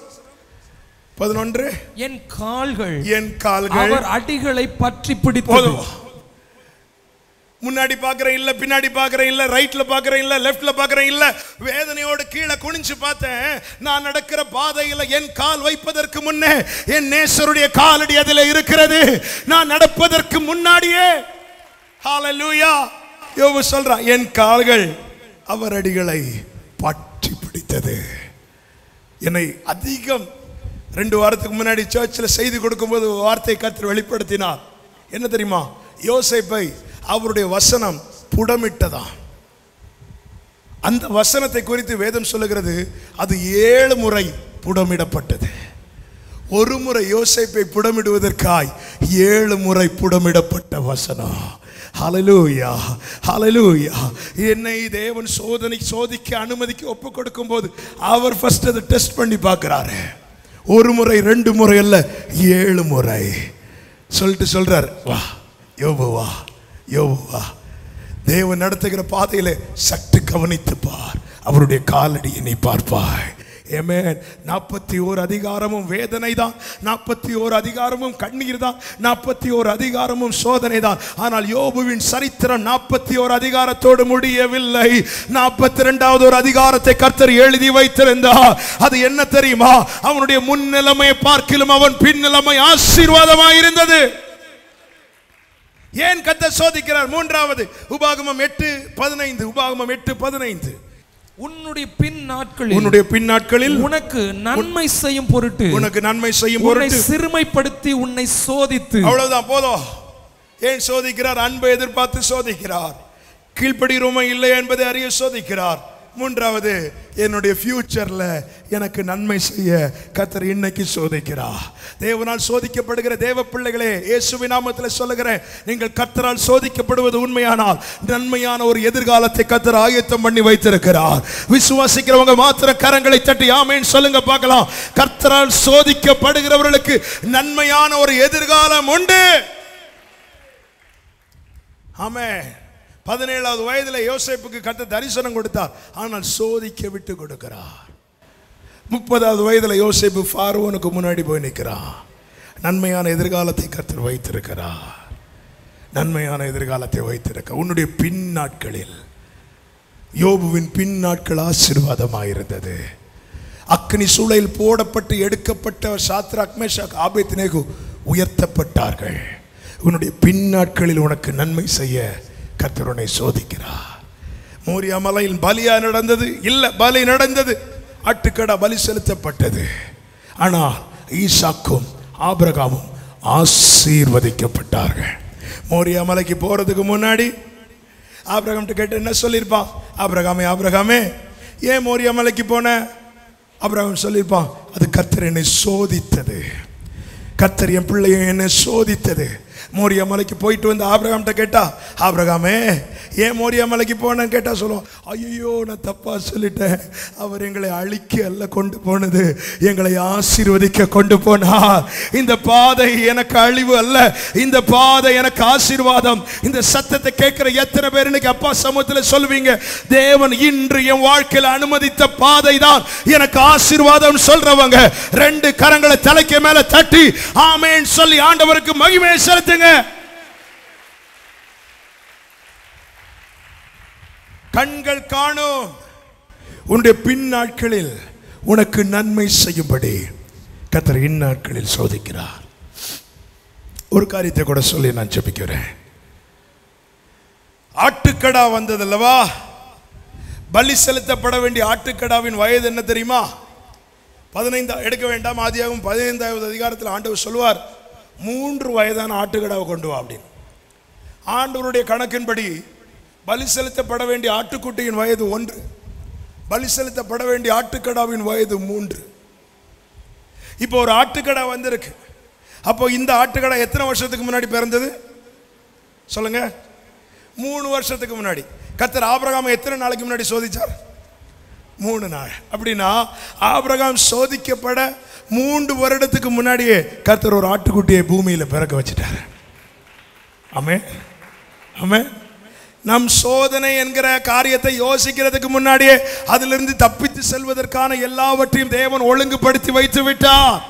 11, என் கால்கள் அவர் அடிகளை பற்றி பிடித்தது. முன்னாடி பார்க்கிறேன் இல்ல, பின்னாடி பார்க்கிறேன் இல்ல, ரைட்ல பார்க்கிறேன் இல்ல, லெஃப்ட்ல பார்க்கிறேன் இல்ல, வேதனையோடு கீழே குனிஞ்சு பார்த்தேன். நான் நடக்கிற பாதையில் என் கால் வைப்பதற்கு முன்னே என் நேசருடைய காலடி அதில் இருக்கிறது. நான் நடப்பதற்கு முன்னாடியே. ஹல்லேலூயா. யோபு சொல்றான், என் கால்கள் அவர் அடிகளை பற்றி பிடித்தது. என்னை அதிகம் 2 வாரத்துக்கு முன்னாடி சர்ச்சில் செய்தி கொடுக்கும்போது வார்த்தை கர்த்தர் வெளிப்படுத்தினார். என்ன தெரியுமா? யோசேப்பை அவருடைய வசனம் புடமிட்டதா. அந்த வசனத்தை குறித்து வேதம் சொல்லுகிறது, அது 7 முறை புடமிடப்பட்டது. ஒரு முறை யோசேப்பை புடமிடுவதற்காய் 7 முறை புடமிடப்பட்ட வசனம். ஹல்லேலூயா, ஹல்லேலூயா. என்னை தேவன் சோதிக்க அனுமதிக்கு ஒப்பு கொடுக்கும் போது அவர் ஃபர்ஸ்ட் அதை டெஸ்ட் பண்ணி பார்க்கிறாரு. ஒரு முறை 2 முறை அல்ல, 7 முறை சொல்லிட்டு சொல்றார், வா யோபு வா, யோபு வா, தேவன் நடத்துகிற பாதையிலே சற்று கவனித்து பார், அவருடைய காலடியை நீ பார்ப்பாய். ஆமென். 41 அதிகாரமும் வேதனை தான், 41 அதிகாரமும் கண்ணீர் தான், 41 அதிகாரமும் சோதனை தான். ஆனால் யோபுவின் சரித்திரம் 41 அதிகாரத்தோடு முடியவில்லை. 42வது ஒரு அதிகாரத்தை கர்த்தர் எழுதி வைத்திருந்தார். அது என்ன தெரியுமா? அவனுடைய முன்னிலைமையை பார்க்கிலும் அவன் பின்னிலைமை ஆசீர்வாதமாய் இருந்தது. ஏன் கர்த்தர் சோதிக்கிறார்? 3வது உபாகமம் 8:15. உபாகமம் 8:15. உன்னுடைய பின் நாட்களில் உனக்கு நன்மை செய்யும் பொருட்டு, உனக்கு நன்மை செய்யும் பொருட்டு சிறுமைப்படுத்தி உன்னை சோதித்து. அவ்வளவுதான், போதும். ஏன் சோதிக்கிறார்? அன்பை எதிர்பார்த்து சோதிக்கிறார். கீழ்ப்படிகிறோமா இல்லை என்பதை அறிய சோதிக்கிறார். 3வது, என்னுடைய ஃபியூச்சர்ல எனக்கு நன்மை செய்ய கர்த்தர் இன்னைக்கு சோதிக்கிறார். தேவனால் சோதிக்கப்படுகிற தேவ பிள்ளைகளே, இயேசுவின் நாமத்தில் சொல்லுகிறேன், நீங்கள் கர்த்தரால் சோதிக்கப்படுவது உண்மையானால் நன்மையான ஒரு எதிர்காலத்தை கர்த்தர் ஆயத்தம் பண்ணி வைத்திருக்கிறார். விசுவாசிக்கிறவங்க மாத்திர கரங்களை தட்டி ஆமென் சொல்லுங்க பார்க்கலாம். கர்த்தரால் சோதிக்கப்படுகிறவர்களுக்கு நன்மையான ஒரு எதிர்காலம் உண்டு. ஆமென். 17வது வயதில் யோசேப்புக்கு கர்த்தர் தரிசனம் கொடுத்தார், ஆனால் சோதிக்க விட்டு கொடுக்கிறார். 30வது வயதில் யோசேப்பு பார்வோனுக்கு முன்னாடி போய் நிற்கிறார். நன்மையான எதிர்காலத்தை கர்த்தர் வைத்திருக்கிறார். நன்மையான எதிர்காலத்தை வைத்திருக்க. உன்னுடைய பின் நாட்களில், யோபுவின் பின் நாட்கள் ஆசீர்வாதமாயிருந்தது. அக்னி சூளையில் போடப்பட்டு எடுக்கப்பட்ட சாத்ராக் மேஷாக் ஆபேத்நேகோ உயர்த்தப்பட்டார்கள். உன்னுடைய பின் நாட்களில் உனக்கு நன்மை செய்ய கர்த்தர் உன்னை சோதிக்கிறார். மோரியா மலையில் பலியா நடந்தது இல்ல, பலி நடந்தது, ஆட்டுக்கடா பலி செலுத்தப்பட்டது. ஆனால் ஈசாக்கும் ஆபிரகாமும் ஆசீர்வதிக்கப்பட்டார்கள். மோரியா மலைக்கு போறதுக்கு முன்னாடி ஆபிரகாம் கேட்டு என்ன சொல்லியிருப்பான்? ஆபிரகாமே ஏன் மோரியா மலைக்கு போன? ஆபிரகாம் சொல்லியிருப்பான், அது கர்த்தர் என்னை சோதித்தது, கர்த்தர் என் பிள்ளையை என்னை சோதித்தது. மோரியா மலைக்கு போயிட்டு வந்து ஆபிரகாம்கிட்ட கேட்டா, ஆபிரகாமே ஏன் மோரியா மலைக்கு போனேன்னு கேட்டா சொல்லுவோம், ஐயோ நான் தப்பா சொல்லிட்டேன், அவர் எங்களை அழிக்க அல்ல கொண்டு போனது, எங்களை ஆசீர்வதிக்க கொண்டு போனார். இந்த பாதை எனக்கு அழிவு அல்ல, இந்த பாதை எனக்கு ஆசீர்வாதம். இந்த சத்தத்தை கேட்கிற எத்தனை பேர் இன்னைக்கு அப்பா சமூகத்தில் சொல்லுவீங்க, தேவன் இன்று என் வாழ்க்கையில் அனுமதித்த பாதை தான் எனக்கு ஆசீர்வாதம் சொல்றவங்க 2 கரங்களை தலைக்கு மேல தட்டி ஆமென் சொல்லி ஆண்டவருக்கு மகிமையை செலுத்துங்க. கண்கள் காணும் உன்னுடைய பின் நாட்களில் உனக்கு நன்மை செய்யும்படி கர்த்தர் இந்நாட்களில் சோதிக்கிறார். ஒரு காரியத்தை கூட சொல்லி நான் ஜெபிக்கிறேன். ஆட்டுக்கடா வந்ததல்லவா, பலி செலுத்தப்பட வேண்டிய ஆட்டுக்கடாவின் வயது என்ன தெரியுமா? 15 எடுக்க வேண்டாம், ஆதியாகமம் 15வது அதிகாரத்தில் ஆண்டவர் சொல்லுவார், 3 வயதான ஆட்டுக்கடாவை கொண்டு வா அப்படின்னு. ஆண்டவருடைய கணக்கின்படி பலி செலுத்தப்பட வேண்டிய ஆட்டுக்குட்டியின் வயது 1, பலி செலுத்தப்பட வேண்டிய ஆட்டுக்கடாவின் வயது 3. இப்போ ஒரு ஆட்டுக்கடா வந்திருக்கு. அப்போ இந்த ஆட்டுக்கடா எத்தனை வருஷத்துக்கு முன்னாடி பிறந்தது சொல்லுங்க? 3 வருஷத்துக்கு முன்னாடி. கர்த்தர் ஆபிரகாமை எத்தனை நாளைக்கு முன்னாடி சோதிச்சார்? 3 நாள். அப்படின்னா ஆபிரகாம் சோதிக்கப்பட 3 வருடத்துக்கு முன்னாடியே கர்த்தர் ஒரு ஆட்டுக்குட்டியை பூமியில் பிறக்க வச்சுட்டார். ஆமென், ஆமென். நம் சோதனை என்கிற காரியத்தை யோசிக்கிறதுக்கு முன்னாடியே அதிலிருந்து தப்பித்து செல்வதற்கான எல்லாவற்றையும் தேவன் ஒழுங்குபடுத்தி வைத்து விட்டார்.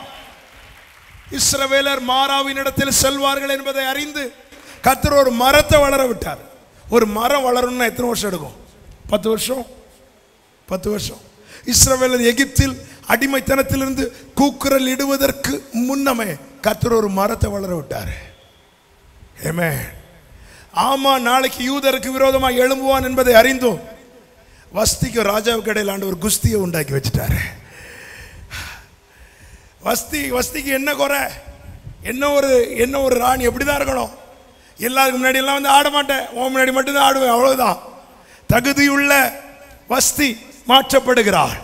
இஸ்ரவேலர் மாராவின் இடத்தில் செல்வார்கள் என்பதை அறிந்து கர்த்தர் ஒரு மரத்தை வளர விட்டார். ஒரு மரம் வளரணும்னா எத்தனை வருஷம் எடுக்கும்? 10 வருஷம். 10 வருஷம். இஸ்ரவேலர் எகிப்தில் அடிமைத்தனத்திலிருந்து கூக்குரல் இடுவதற்கு முன்னமே கர்த்தர் ஒரு மரத்தை வளர விட்டார். ஆமென். ஆமா, நாளைக்கு யூதருக்கு விரோதமாக எழும்புவான் என்பதை அறிந்தோம். வஸ்திக்கு ராஜாவுக்கு இடையில் ஆண்டவர் குஸ்தியை உண்டாக்கி வச்சுட்டாரு. வஸ்திக்கு என்ன குறை? என்ன ஒரு ராணி எப்படிதான் இருக்கணும்? எல்லாருக்கு முன்னாடி எல்லாம் வந்து ஆட மாட்டேன், உன் முன்னாடி மட்டும்தான் ஆடுவேன், அவ்வளவுதான். தகுதியுள்ள வஸ்தி மாற்றப்படுகிறார்.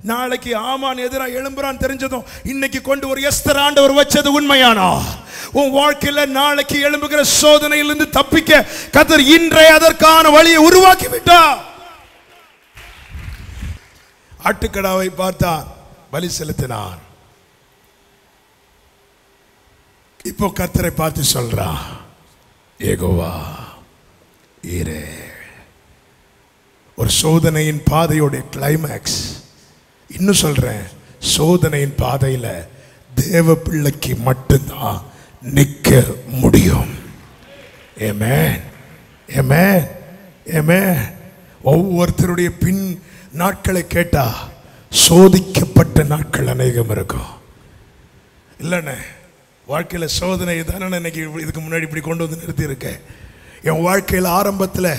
நாளைக்கு ஆமான் எதிராக எழும்புறான் தெரிஞ்சதும் இன்னைக்கு கொண்டு ஒரு எஸ்தர் ஆண்டவர் வச்சது உண்மையானா உன் வாழ்க்கையில நாளைக்கு எழும்புகிற சோதனையிலிருந்து தப்பிக்க கர்த்தர் இன்றைய அதற்கான வழியை உருவாக்கி விட்டார். ஆட்டுக்கடாவை பார்த்தான், பலி செலுத்தினான். இப்போ கர்த்தரை பார்த்து சொல்றான், யெகோவா ஈரே. ஒரு சோதனையின் பாதையோட கிளைமேக்ஸ். இன்னும் சொல்றேன், சோதனையின் பாதையில தேவ பிள்ளைக்கு மட்டும்தான் நிற்க முடியும். ஆமென், ஆமென், ஆமென். ஒவ்வொருத்தருடைய பின் நாட்களை கேட்டா சோதிக்கப்பட்ட நாட்கள் அநேகம் இருக்கும். இல்லைண்ணே, வாழ்க்கையில் சோதனை தானே இன்னைக்கு இதுக்கு முன்னாடி இப்படி கொண்டு வந்து நிறுத்தி இருக்கேன். என் வாழ்க்கையில் ஆரம்பத்தில்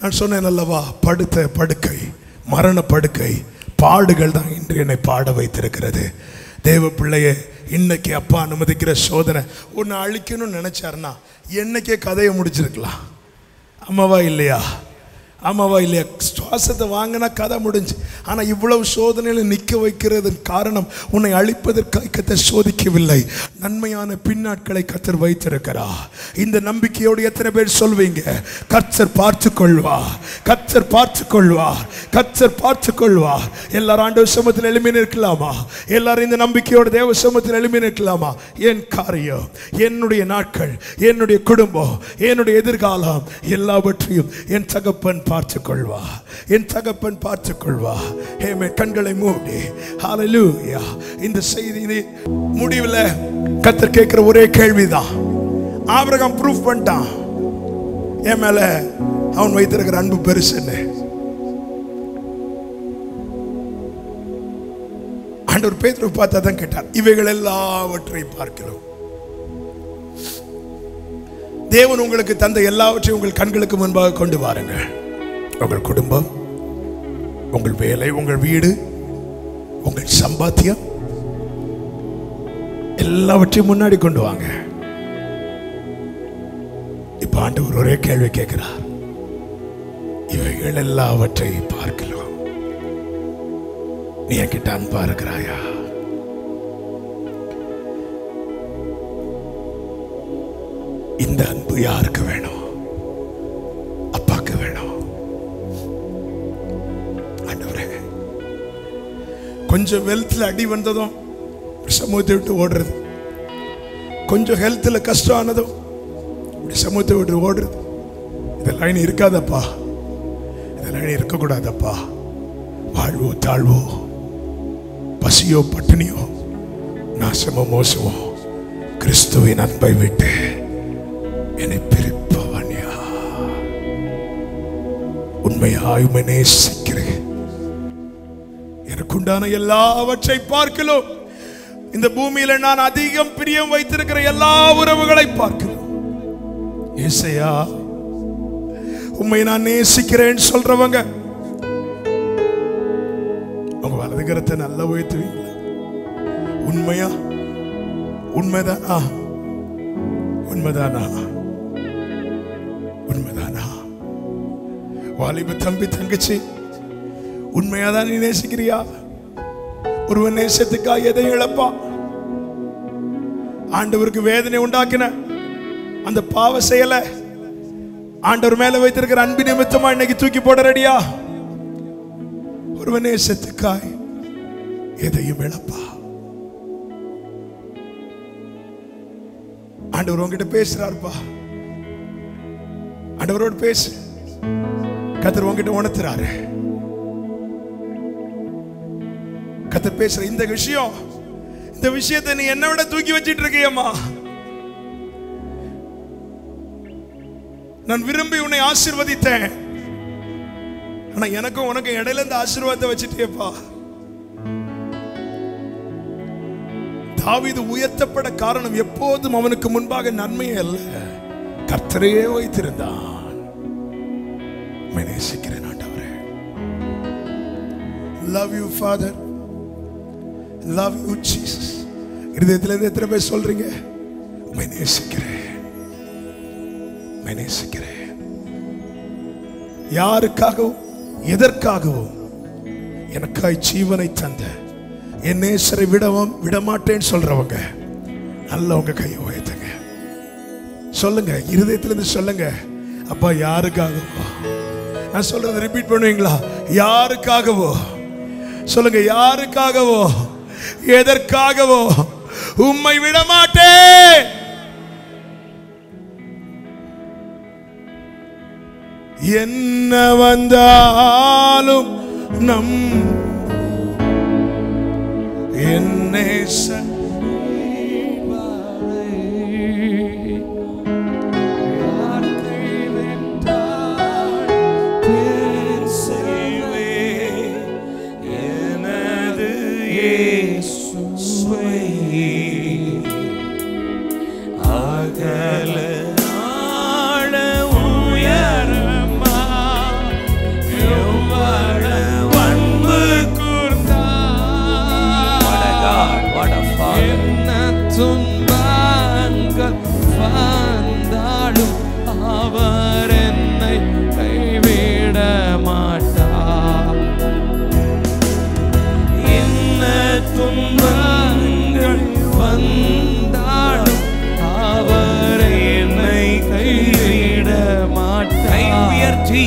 நான் சொன்னேன் அல்லவா, படுத்த படுக்கை, மரண படுக்கை, பாடுகள் தான் இன்று என்னை பாட வைத்திருக்கிறது. தேவ பிள்ளையே, இன்னைக்கு அப்பா அனுமதிக்கிற சோதனை ஒன்று அழிக்கணும்னு நினைச்சாருன்னா என்னைக்கே கதையை முடிச்சிருக்கலாம். ஆமாவா இல்லையா? ஆமாவா இல்லையா? சுவாசத்தை வாங்கினா கதை முடிஞ்சு. ஆனால் இவ்வளவு சோதனையில் நிற்க வைக்கிறதன் காரணம் உன்னை அழிப்பதற்காக கர்த்தர் சோதிக்கவில்லை, நன்மையான பின்னாட்களை கர்த்தர் வைத்திருக்கிறார். இந்த நம்பிக்கையோடு எத்தனை பேர் சொல்வீங்க, கர்த்தர் பார்த்து கொள்வார், கர்த்தர் பார்த்து கொள்வார், கர்த்தர் பார்த்து கொள்வார். எல்லாரும் ஆண்டவர் சமூகத்தில் எழுப்பி நிற்கலாமா? எல்லாரும் இந்த நம்பிக்கையோடு தேவ சமூகத்தில் எழுப்பி நிற்கலாமா? என் காரியம், என்னுடைய நாட்கள், என்னுடைய குடும்பம், என்னுடைய எதிர்காலம் எல்லாவற்றையும் என் தகப்பன் பார்த்துக் கொள்வார், என் தகப்பன் பார்த்துக் கொள்வார். கண்களை மூடி ஹல்லேலூயா. இந்த செய்தி முடிவில் கர்த்தர் கேட்கிற ஒரே கேள்விதான். ஆபிரகாம் ப்ரூஃப் பண்ணிட்டான் என் மேல அவன் வைத்திருக்கிற அன்பு பெருசுன்னு. ஆண்டவர் பேதுருவை பார்த்தா தான் கேட்டார், இவைகள் எல்லாவற்றையும் பார்க்கிறோம். தேவன் உங்களுக்கு தந்த எல்லாவற்றையும் உங்கள் கண்களுக்கு முன்பாக கொண்டு வாருங்கள். உங்கள் குடும்பம், உங்கள் வேலை, உங்கள் வீடு, உங்கள் சம்பாத்தியம் எல்லாவற்றையும் முன்னாடி கொண்டு வாங்க. இப்ப ஆண்டவர் ஒரே கேள்வி கேட்கிறார், இவைகள் எல்லாவற்றையும் பார்க்கலாம், நீ என்கிட்ட அன்பா இருக்கிறாயா? இந்த அன்பு யாருக்கு வேணும்? அப்பாக்கு வேணும். ஆண்டவரே, கொஞ்சம் வெல்த்ல அடி வந்ததும் சமூகத்தை விட்டு ஓடுறது, கொஞ்சம் ஹெல்த்ல கஷ்டம் ஆனதும் சமூகத்தை விட்டு ஓடுறது, இதெல்லாம் இனி இருக்காதப்பா, இதெல்லாம் இனி இருக்கக்கூடாதப்பா. வாழ்வோ தாழ்வோ, பசியோ பட்டினியோ, நாசமோ மோசமோ, கிறிஸ்துவின் அன்பை விட்டு என்னை பிரிப்பவன் யார்? உண்மையாய் உம்மை நேசிக்கிறேன். எனக்குண்டான எல்லாவற்றை பார்க்கலாம், இந்த பூமியில நான் அதிகம் பிரியம் வைத்திருக்கிற எல்லா உறவுகளை பார்க்கலாம். ஏசையா, உம்மை நான் நேசிக்கிறேன் சொல்றவங்க உங்க வலதுகரத்தை நல்லா உயர்த்துவீங்களா? உண்மையா? உண்மைதானா? உண்மைதானா? உண்மைதானா? வாலிப தம்பி தங்கச்சி, உண்மையாதான் நீ நேசிக்கிறியா? ஒருவன் நேசத்துக்கா எதை இழப்பா? ஆண்டவருக்கு வேதனை உண்டாக்கின அந்த பாவ செயலை ஆண்டவர் மேல வைத்திருக்கிற அன்பு நிமித்தமா இன்னைக்கு தூக்கி போட ரெடியா? ஒருவன் நேசத்துக்காய் எதையும் இழப்பா? ஆண்டவர் உங்ககிட்ட பேசுறாருப்பா. ஆண்டவரோடு பேசு. கர்த்தர் உங்ககிட்ட உணர்த்துறாரு. கர்த்தர் பேசுற இந்த விஷயத்தை நீ என்ன விட தூக்கி வச்சிட்டு இருக்கியம்மா. நான் விரும்பி உன்னை ஆசீர்வதித்தேன், ஆனா எனக்கும் உனக்கு இடையில இந்த ஆசீர்வாதத்தை வச்சிட்டியப்பா. தாவீது உயர்த்தப்பட காரணம் எப்போதும் அவனுக்கு முன்பாக நன்மையே அல்ல, கர்த்தரையே வைத்திருந்தான். நேசிக்கிறேன் ஆண்டவரே. Love you Father, love you Jesus. இதயத்துல இருந்து எத்தனை பேர் சொல்றீங்க உம்மை நேசிக்கிறேன், உம்மை நேசிக்கிறேன்? யாருக்காகவும் எதற்காகவும் எனக்காய் ஜீவனை தந்த என் நேசரை விடமாட்டேன்னு சொல்றவங்க நல்ல உங்க கையை உயர்த்துங்க. சொல்லுங்க, இருதயத்திலிருந்து சொல்லுங்க, அப்பா யாருக்காகவோ. நான் சொல்றதை ரிப்பீட் பண்ணுவீங்களா? யாருக்காகவோ சொல்லுங்க, யாருக்காகவோ எதற்காகவோ உம்மை விடமாட்டேன். என்ன வந்தாலும் நம் என்னை துன்பங்கள் வந்தாலும் அவர் என்னை கைவிட மாட்டார். என்ன துன்பங்கள் வந்தாலும் அவர் என்னை கைவிட மாட்டார். கை உயர்த்தி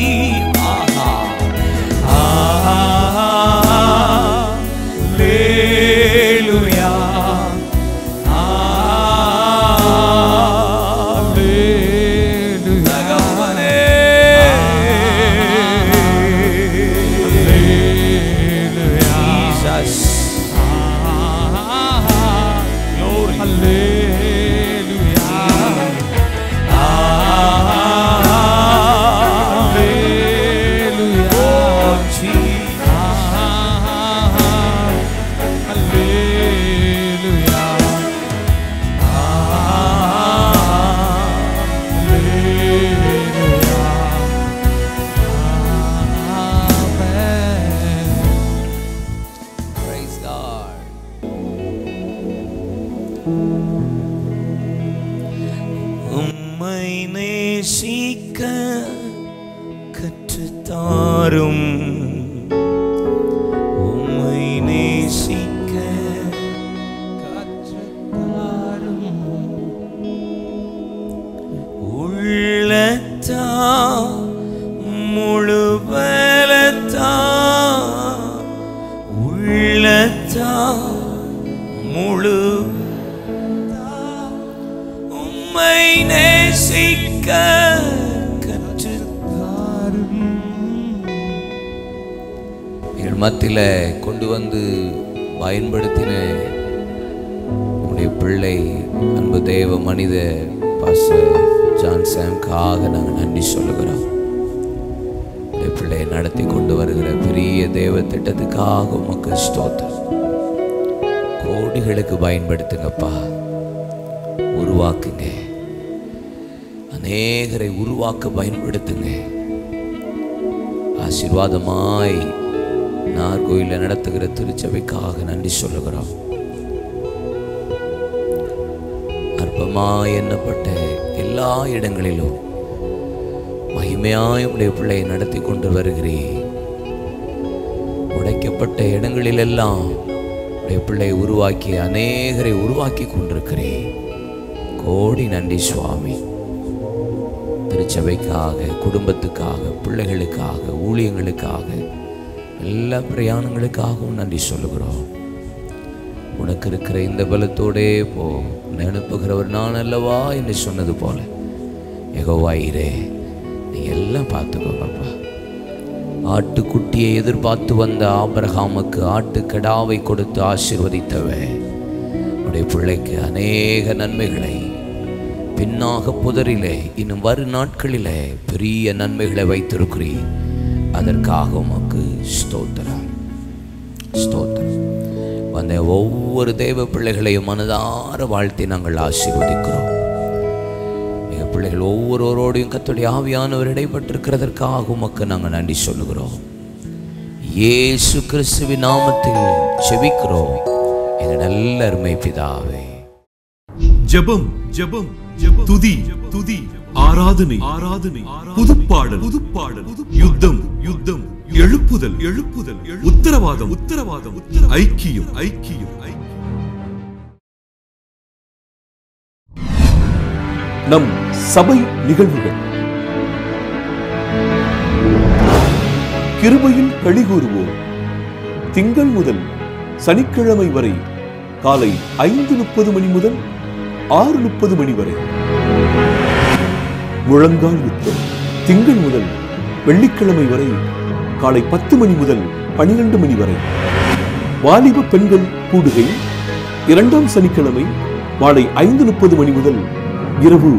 உம்மை நேசிக்க கற்றுத்தாரும், உம்மை நேசிக்க கற்றுத்தாரும். எங்கள் மத்தியில் கொண்டு வந்து பயன்படுத்தின உங்களுடைய பிள்ளை அன்பு தேவ மனித பாஸ்டர் ஜான் சாம்காக நாங்கள் நன்றி சொல்லுகிறோம். உங்களுடைய பிள்ளையை நடத்தி கொண்டு வருகிற பெரிய தேவ திட்டத்துக்காக உமக்கு ஸ்தோத்திரம். கோடிகளுக்கு பயன்படுத்துங்கப்பா, உருவாக்குங்க, அநேகரை உருவாக்க பயன்படுத்துங்க. ஆசீர்வாதமாய் நார்கோயில நடத்துகிற திருச்சபைக்காக நன்றி சொல்லுகிறோம். அற்பமாய் எண்ணப்பட்ட எல்லா இடங்களிலும் மகிமையாய் உடைய பிள்ளையை நடத்தி கொண்டு வருகிறேன். உடைக்கப்பட்ட இடங்களிலெல்லாம் உடைய பிள்ளையை உருவாக்கி அநேகரை உருவாக்கி கொண்டிருக்கிறேன். கோடி நன்றி சுவாமி. திருச்சபைக்காக, குடும்பத்துக்காக, பிள்ளைகளுக்காக, ஊழியங்களுக்காக, எல்லா பிரயாணங்களுக்காகவும் நன்றி சொல்லுகிறோம். உனக்கு இருக்கிற இந்த பலத்தோடே போ, அனுப்புகிறவர் நான் அல்லவா என்று சொன்னது போல யெகோவாயிரே நீ எல்லாம் பார்த்துக்கோங்கப்பா. ஆட்டுக்குட்டியை எதிர்பார்த்து வந்த ஆபிரகாமுக்கு ஆட்டுக்கடாவை கொடுத்து ஆசீர்வதித்தவன் உடைய பிள்ளைக்கு அநேக நன்மைகளை பின்னாக புதரிலே இன்னும் வரும் நாட்களிலே பெரிய நன்மைகளை வைத்திருக்கிறீர். அதற்காக உமக்கு ஸ்தோத்திரம், ஸ்தோத்திரம். வந்த ஒவ்வொரு தேவ பிள்ளைகளையும் மனதார வாழ்த்தி நாங்கள் ஆசீர்வதிக்கிறோம். எங்கள் பிள்ளைகள் ஒவ்வொருவரோடையும் கர்த்தருடைய ஆவியானவர் இடைப்பட்டிருக்கிறதற்காக உமக்கு நாங்கள் நன்றி சொல்லுகிறோம். இயேசு கிறிஸ்துவின் நாமத்தில் ஜெபிக்கிறோம் எங்கள் நல்ல அருமை பிதாவே. ஜெபம் ஜெபம் ஜெபம், துதி துதி, ஆராதனை ஆராதனை, புதுப்பாடல் புதுப்பாடல், யுத்தம் யுத்தம், எழுப்புதல் எழுப்புதல், உத்தரவாதம் உத்தரவாதம், ஐக்கியம் ஐக்கியம் ஐக்கியம். நம் சபை நிகழ்வுகள். கிருபையில் களிகூறுவோம். திங்கள் முதல் சனிக்கிழமை வரை காலை 5:30 மணி முதல் 6:30 மணி வரை. முழங்கால் யுத்தம். திங்கள் முதல் வெள்ளிக்கிழமை வரை காலை 10 மணி முதல் 12 மணி வரை. வாலிப பெண்கள் கூடுகை 2ஆம் சனிக்கிழமை மாலை 5:30 மணி முதல் இரவு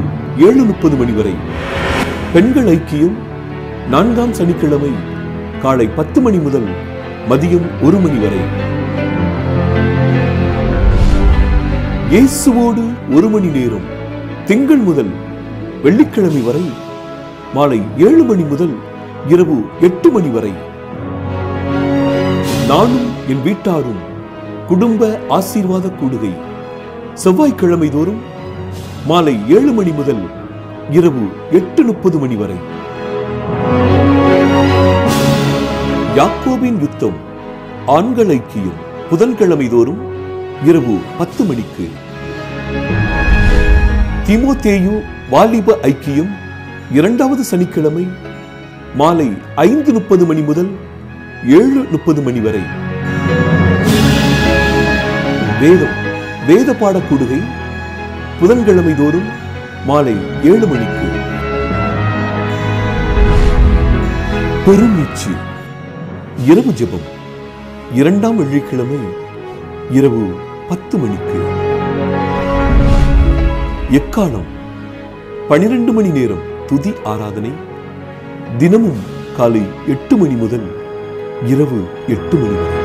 7:30 மணி வரை. பெண்கள் ஐக்கியம் 4ஆம் சனிக்கிழமை காலை 10 மணி முதல் மதியம் 1 மணி வரை. இயேசுவோடு 1 மணி நேரம் திங்கள் முதல் வெள்ளிக்கிழமை வரை மாலை 7 மணி முதல் இரவு 8 மணி வரை. நானும் என் வீட்டாரும் குடும்ப ஆசீர்வாத கூடுகை செவ்வாய்க்கிழமை தோறும் மாலை 7 மணி முதல் இரவு 8:30 மணி வரை. யாக்கோபின் யுத்தம் ஆண்கள் ஐக்கியம் புதன்கிழமை தோறும் இரவு 10 மணிக்கு. தீமோத்தேயு வாலிப ஐக்கியம் 2வது சனிக்கிழமை மாலை 5:30 மணி முதல் 7:30 மணி வரை. வேத பாடக்கூடுகை புதன்கிழமை தோறும் மாலை 7 மணிக்கு. பெருமீச்சு இரவு ஜெபம் 2ஆம் வெள்ளிக்கிழமை இரவு 10 மணிக்கு. எக்காலம் 12 மணி நேரம் துதி ஆராதனை தினமும் காலை 8 மணி முதல் இரவு 8 மணி வரை.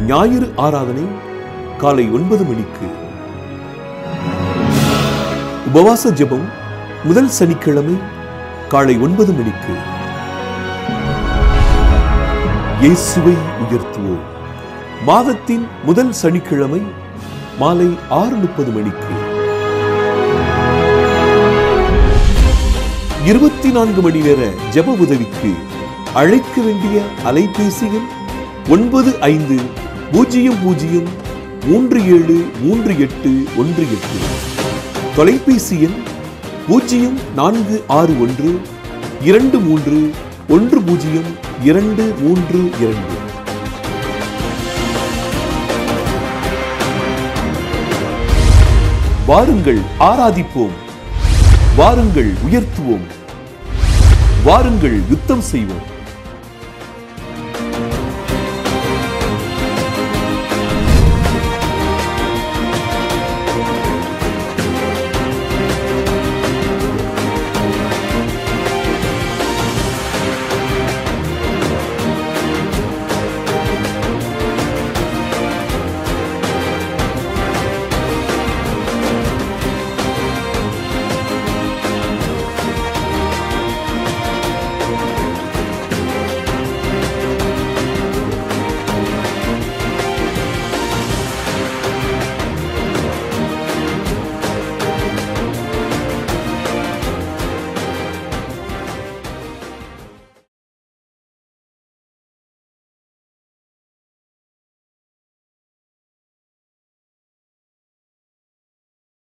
ஞாயிறு ஆராதனை காலை 9 மணிக்கு. உபவாச ஜெபம் முதல் சனிக்கிழமை காலை 9 மணிக்கு. இயேசுவை உயர்த்துவோம் மாதத்தின் முதல் சனிக்கிழமை மாலை 6:30 மணிக்கு. 24 மணி நேர ஜெப உதவிக்கு அழைக்க வேண்டிய அலைபேசி எண் 9500373818. தொலைபேசி எண் 0461310232. வாருங்கள் ஆராதிப்போம். வாருங்கள் உயர்த்துவோம், வாருங்கள் யுத்தம் செய்வோம்.